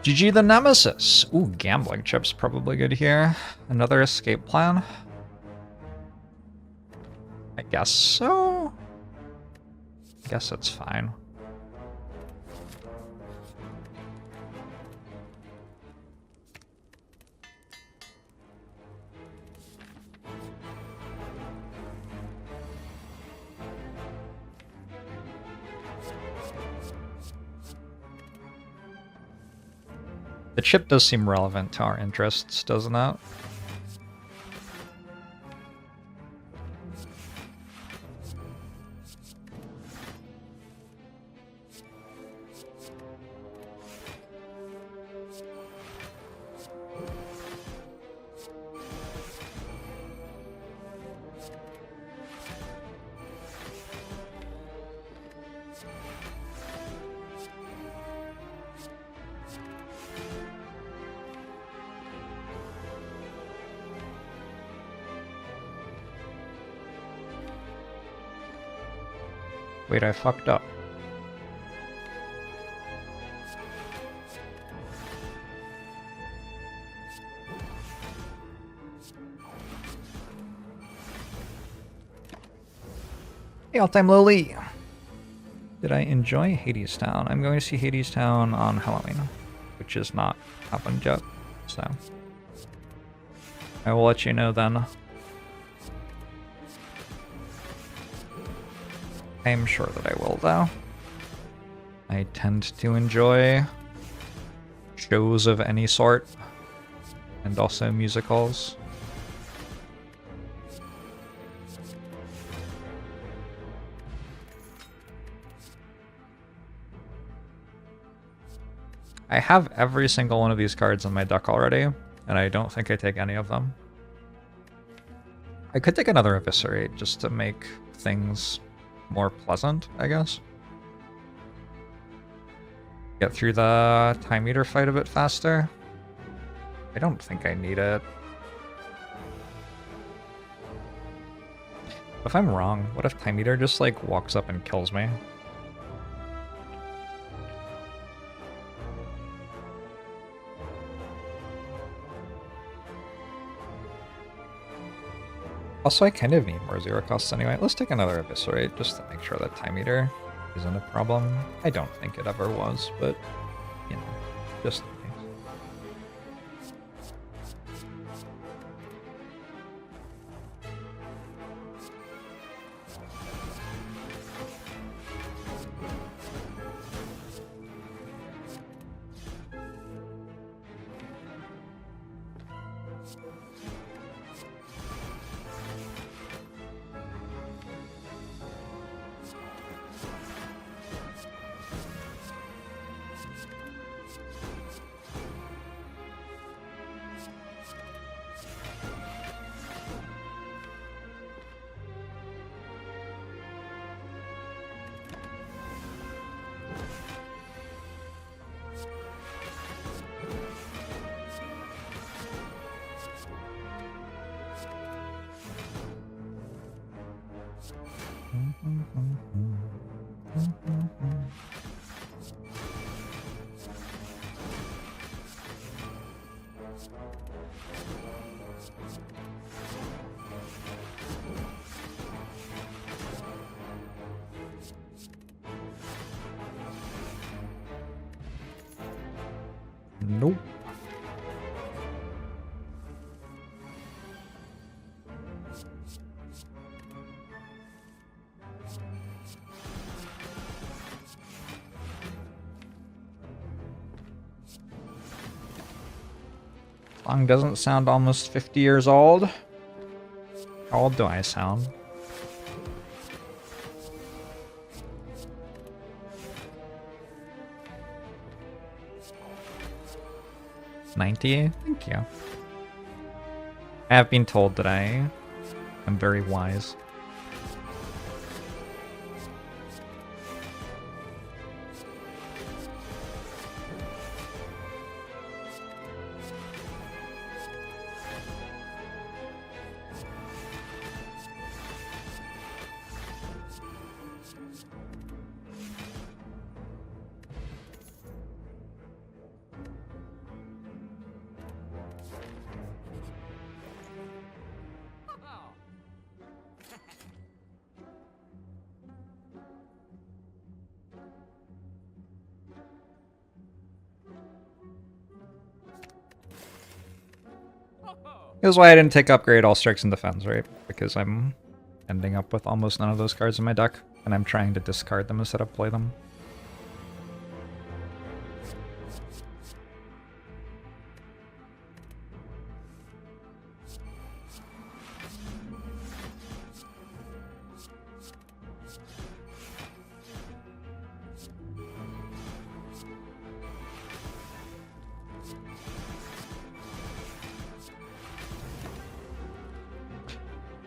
GG the Nemesis. Ooh, gambling chip's probably good here. Another escape plan? I guess so? Guess it's fine. The chip does seem relevant to our interests, doesn't it? Wait, I fucked up. Hey, all-time lowly. Did I enjoy Hades Town? I'm going to see Hades Town on Halloween, which is not happened yet, so I will let you know then. I'm sure that I will, though. I tend to enjoy shows of any sort, and also musicals. I have every single one of these cards in my deck already, and I don't think I take any of them. I could take another Eviscerate just to make things more pleasant, I guess. Get through the Time Eater fight a bit faster. I don't think I need it. If I'm wrong, what if Time Eater just like walks up and kills me? Also, I kind of need more zero costs anyway. Let's take another Eviscerate just to make sure that Time Eater isn't a problem. I don't think it ever was, but, you know, just in case. Nope. Song doesn't sound almost 50 years old. How old do I sound? $90? Thank you. I have been told that I am very wise. Here's why I didn't take Upgrade All Strikes and Defense, right? Because I'm ending up with almost none of those cards in my deck, and I'm trying to discard them instead of play them.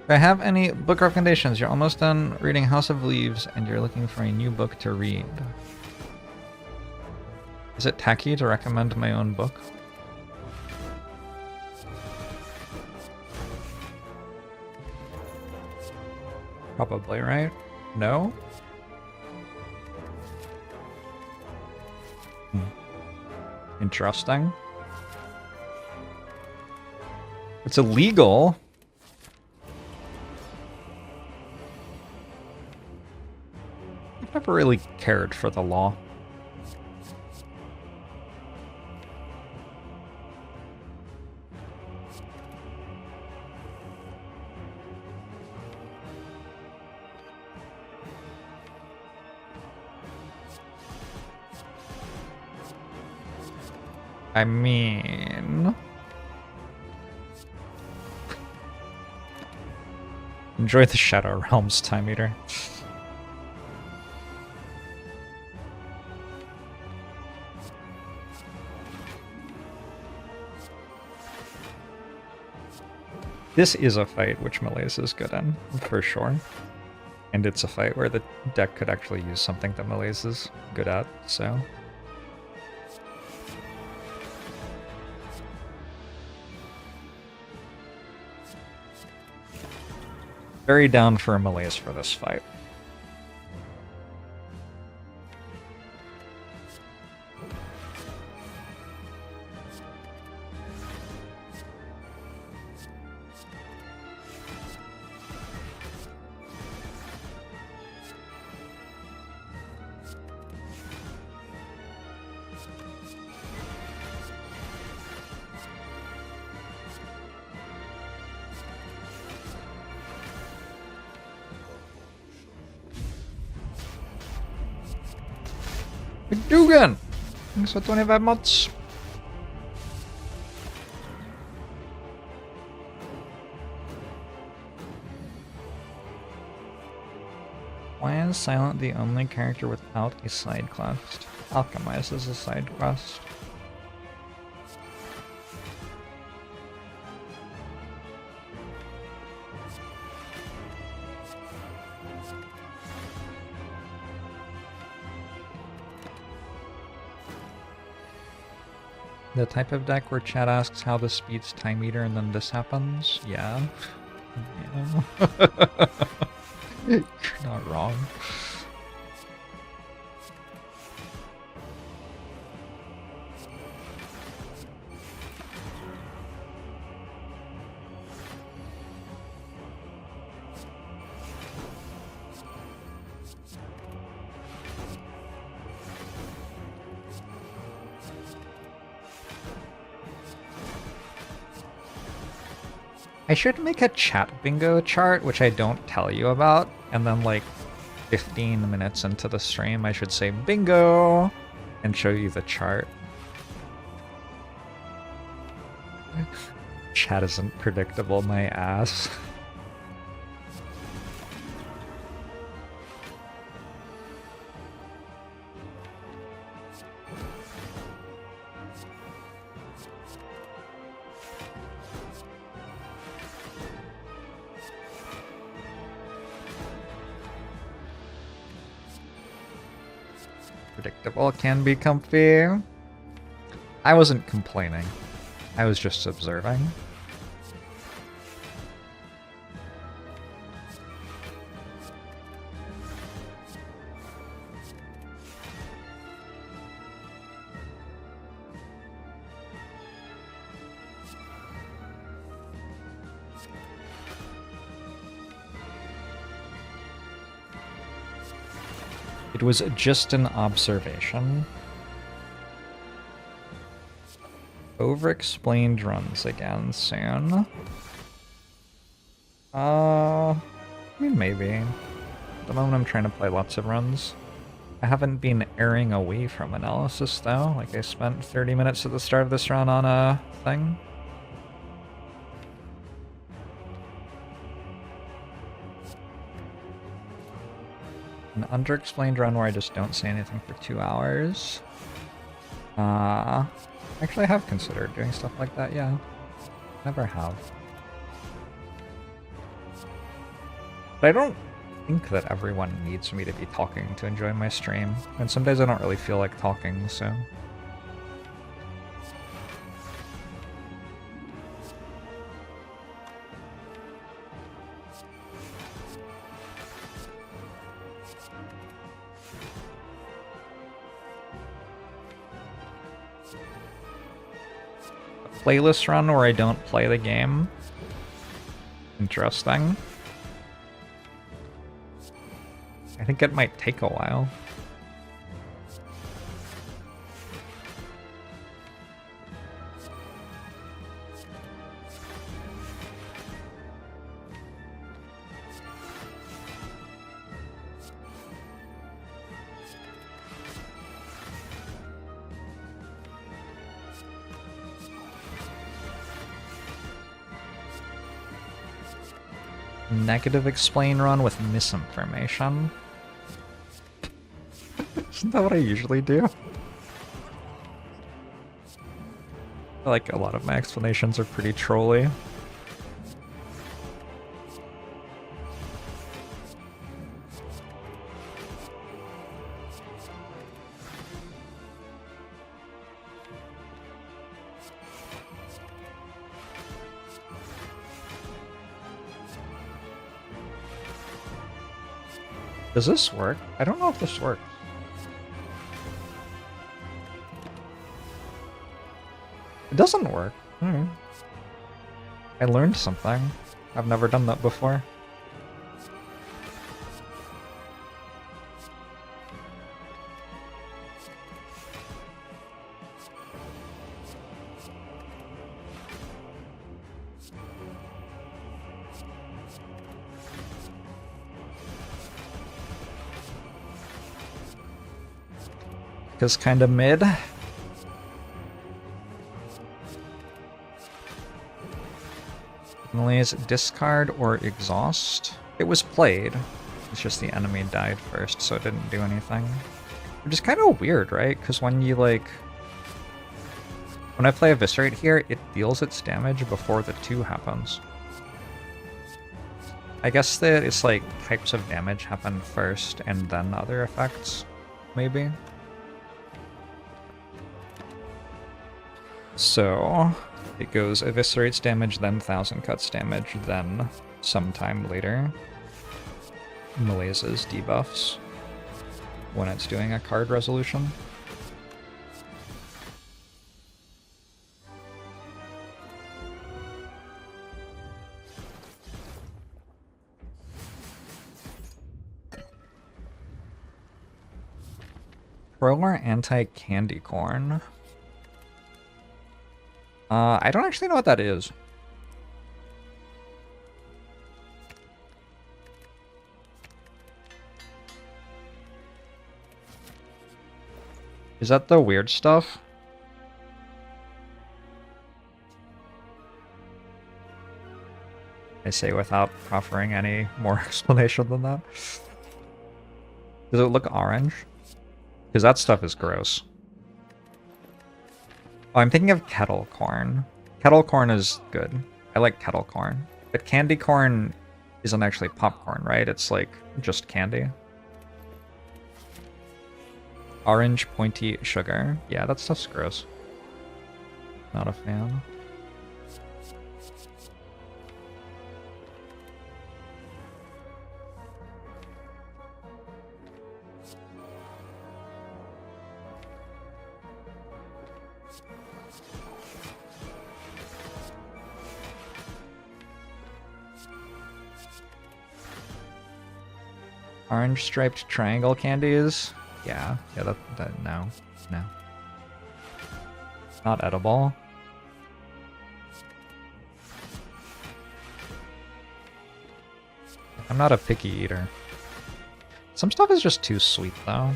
Do I have any book recommendations? You're almost done reading House of Leaves and you're looking for a new book to read. Is it tacky to recommend my own book? Probably, right? No? Interesting. It's illegal. Never really cared for the law. I mean... enjoy the Shadow Realms Time Eater. This is a fight which Malaise is good in, for sure. And it's a fight where the deck could actually use something that Malaise is good at, so... very down for Malaise for this fight. Dugan! Thanks for 25 mods. Why is Silent the only character without a side quest? Alchemize is a side quest. The type of deck where chat asks how this beats Time Eater and then this happens? Yeah. Yeah. You're not wrong. I should make a chat bingo chart, which I don't tell you about, and then like 15 minutes into the stream I should say bingo and show you the chart. chat isn't predictable, my ass. Predictable can be comfy. I wasn't complaining. I was just observing. It was just an observation. Over-explained runs again soon. I mean, maybe. At the moment I'm trying to play lots of runs. I haven't been erring away from analysis, though. Like, I spent 30 minutes at the start of this run on a thing. An under-explained run where I just don't say anything for 2 hours. Actually, I have considered doing stuff like that, yeah. Never have. But I don't think that everyone needs me to be talking to enjoy my stream. And some days I don't really feel like talking, so... Playlist run where I don't play the game. Interesting. I think it might take a while. Negative explain run with misinformation. Isn't that what I usually do? Like, a lot of my explanations are pretty trolly. Does this work? I don't know if this works. It doesn't work. I learned something. I've never done that before. Is kind of mid. Is it discard or exhaust? It was played. It's just the enemy died first, so it didn't do anything. Which is kind of weird, right? Because when you, like... When I play Eviscerate here, it deals its damage before the 2 happens. I guess that it's like types of damage happen first and then other effects, maybe? So, it goes Eviscerates damage, then 1000 cuts damage, then sometime later Malais's debuffs when it's doing a card resolution. Pro or anti-candy corn? I don't actually know what that is. Is that the weird stuff? I say without offering any more explanation than that. Does it look orange? Because that stuff is gross. Oh, I'm thinking of kettle corn. Kettle corn is good. I like kettle corn. But candy corn isn't actually popcorn, right? It's like just candy. Orange pointy sugar. Yeah, that stuff's gross. Not a fan. Orange striped triangle candies? Yeah, no. Not edible. I'm not a picky eater. Some stuff is just too sweet, though.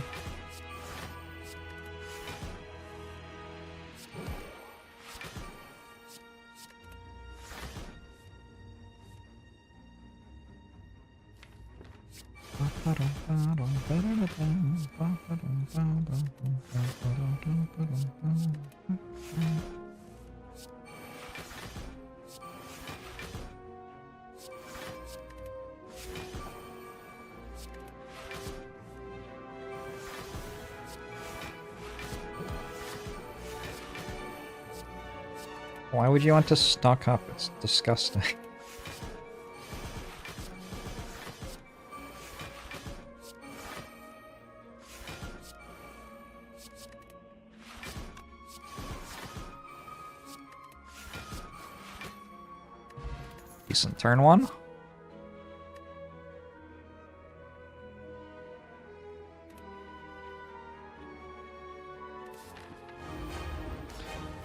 Why would you want to stock up? It's disgusting. Decent turn one.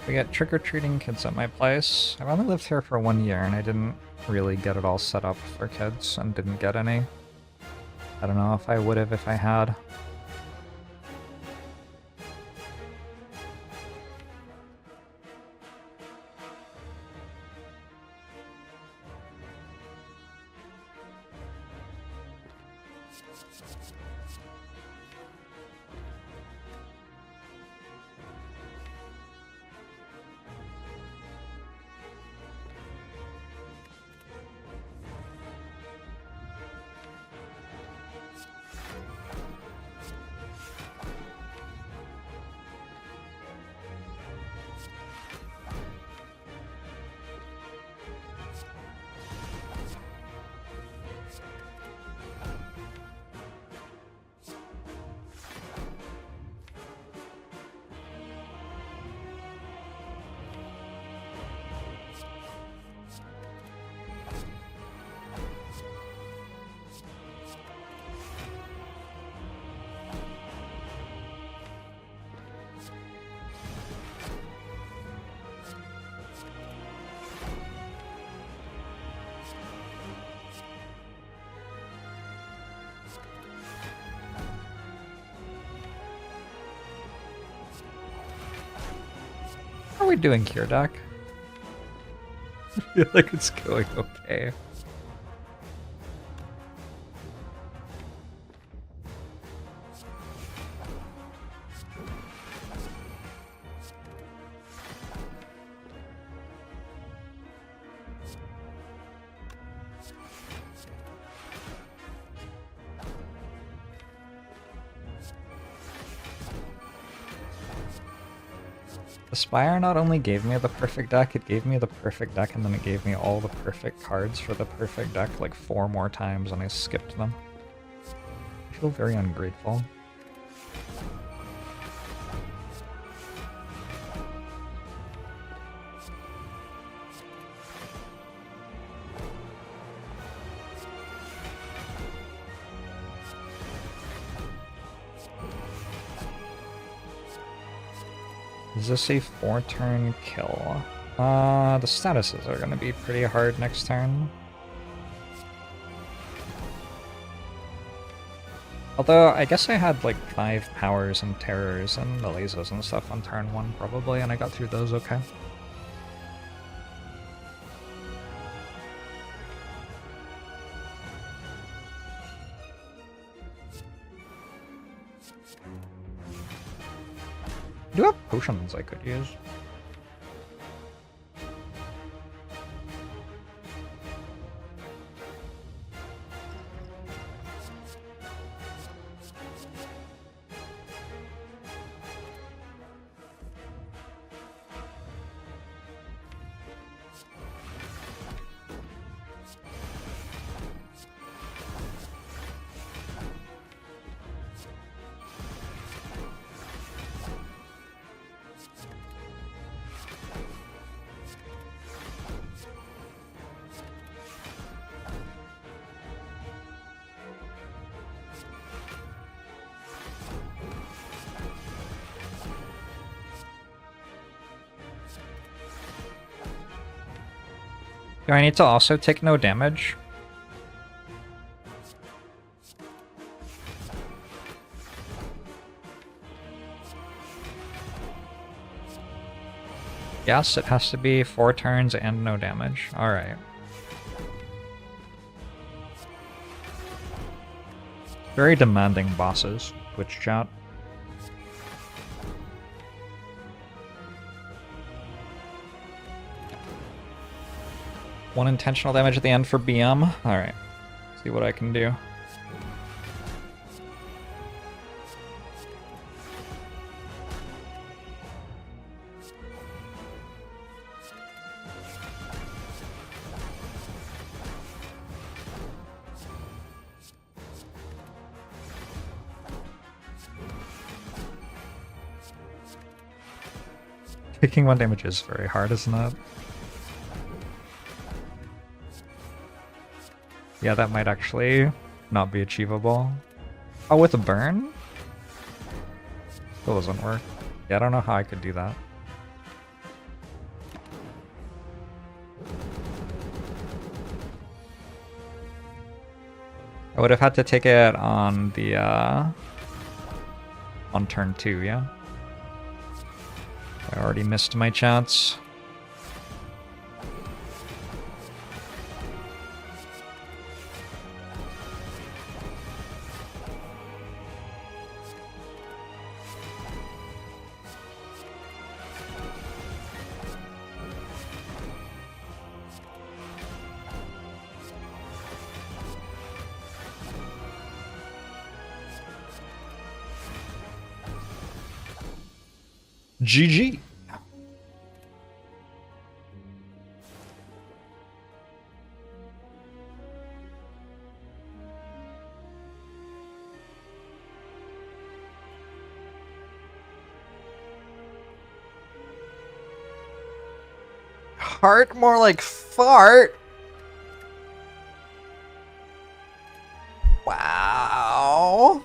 We get trick-or-treating kids at my place. I've only lived here for 1 year and I didn't really get it all set up for kids and didn't get any. I don't know if I would have if I had. How are we doing here, Doc? I feel like it's going okay. The Spire not only gave me the perfect deck, it gave me the perfect deck and then it gave me all the perfect cards for the perfect deck like 4 more times and I skipped them. I feel very ungrateful. Is this a 4-turn kill? The statuses are going to be pretty hard next turn. Although, I guess I had like 5 powers and terrors and the lasers and stuff on turn 1 probably, and I got through those okay. do have potions I could use. Do I need to also take no damage? Yes, it has to be 4 turns and no damage. Alright. Very demanding bosses, Twitch chat. One intentional damage at the end for BM. Alright. See what I can do. Taking 1 damage is very hard, isn't it? Yeah, that might actually not be achievable. Oh, with a burn? Still doesn't work. Yeah, I don't know how I could do that. I would have had to take it on the, on turn 2, yeah? I already missed my chance. GG. Heart, more like fart. Wow.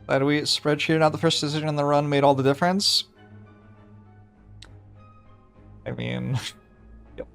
Glad we spreadsheet out the first decision in the run made all the difference. I mean, yep.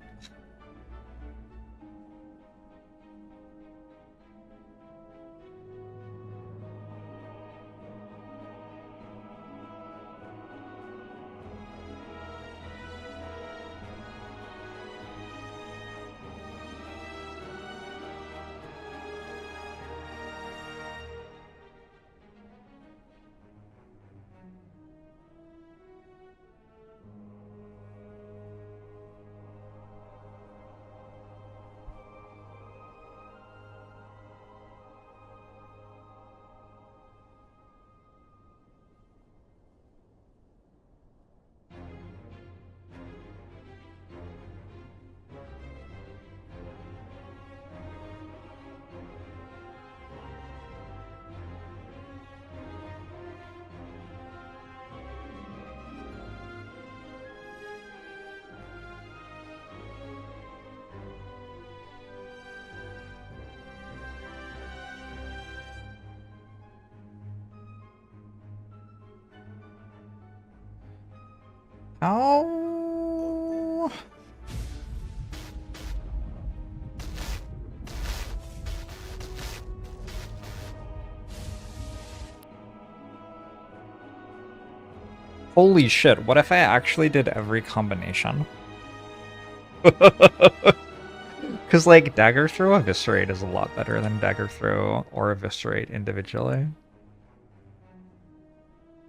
Oh. Holy shit, what if I actually did every combination? Because, like, Dagger Throw Eviscerate is a lot better than Dagger Throw or Eviscerate individually.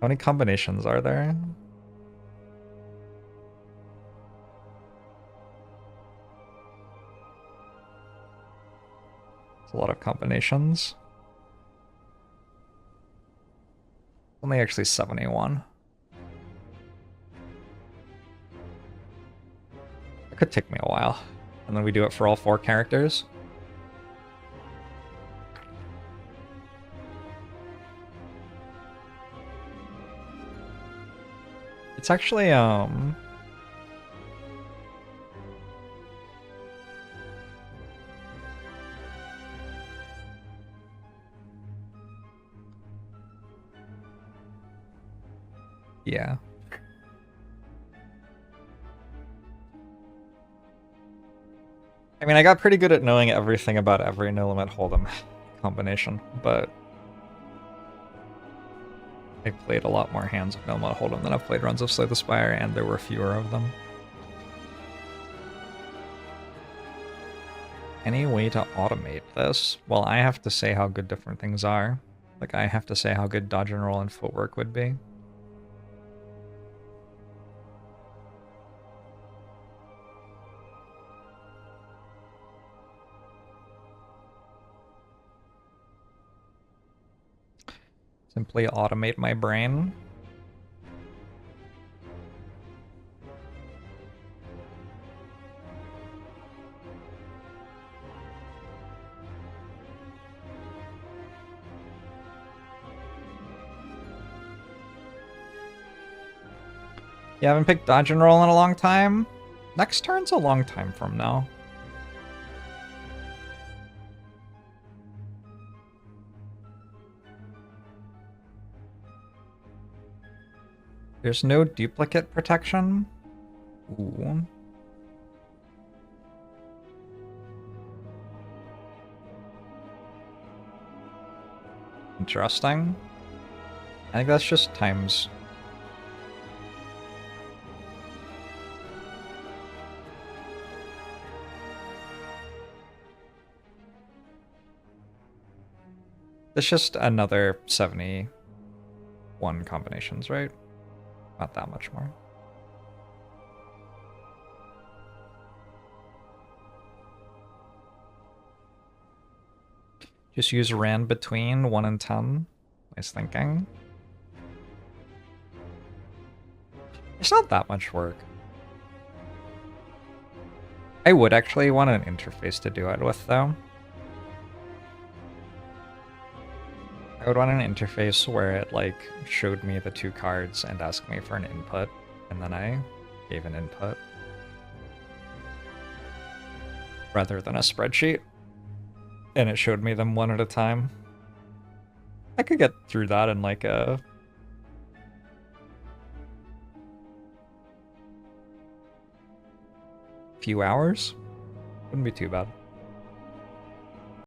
How many combinations are there? It's a lot of combinations. Only actually 71. It could take me a while. And then we do it for all 4 characters. It's actually, yeah. I mean, I got pretty good at knowing everything about every No Limit Hold'em combination, but I played a lot more hands of No Limit Hold'em than I've played runs of Slay the Spire, and there were fewer of them. Any way to automate this? Well, I have to say how good different things are. Like, I have to say how good dodge and roll and footwork would be. Simply automate my brain. You haven't picked dodge and roll in a long time? Next turn's a long time from now. There's no duplicate protection? Ooh. Interesting. I think that's just times. It's just another 71 combinations, right? Not that much more. Just use ran between 1 and 10. Nice thinking. It's not that much work. I would actually want an interface to do it with, though. I would want an interface where it, like, showed me the 2 cards and asked me for an input, and then I gave an input. Rather than a spreadsheet. And it showed me them one at a time. I could get through that in, like, a few hours. Wouldn't be too bad.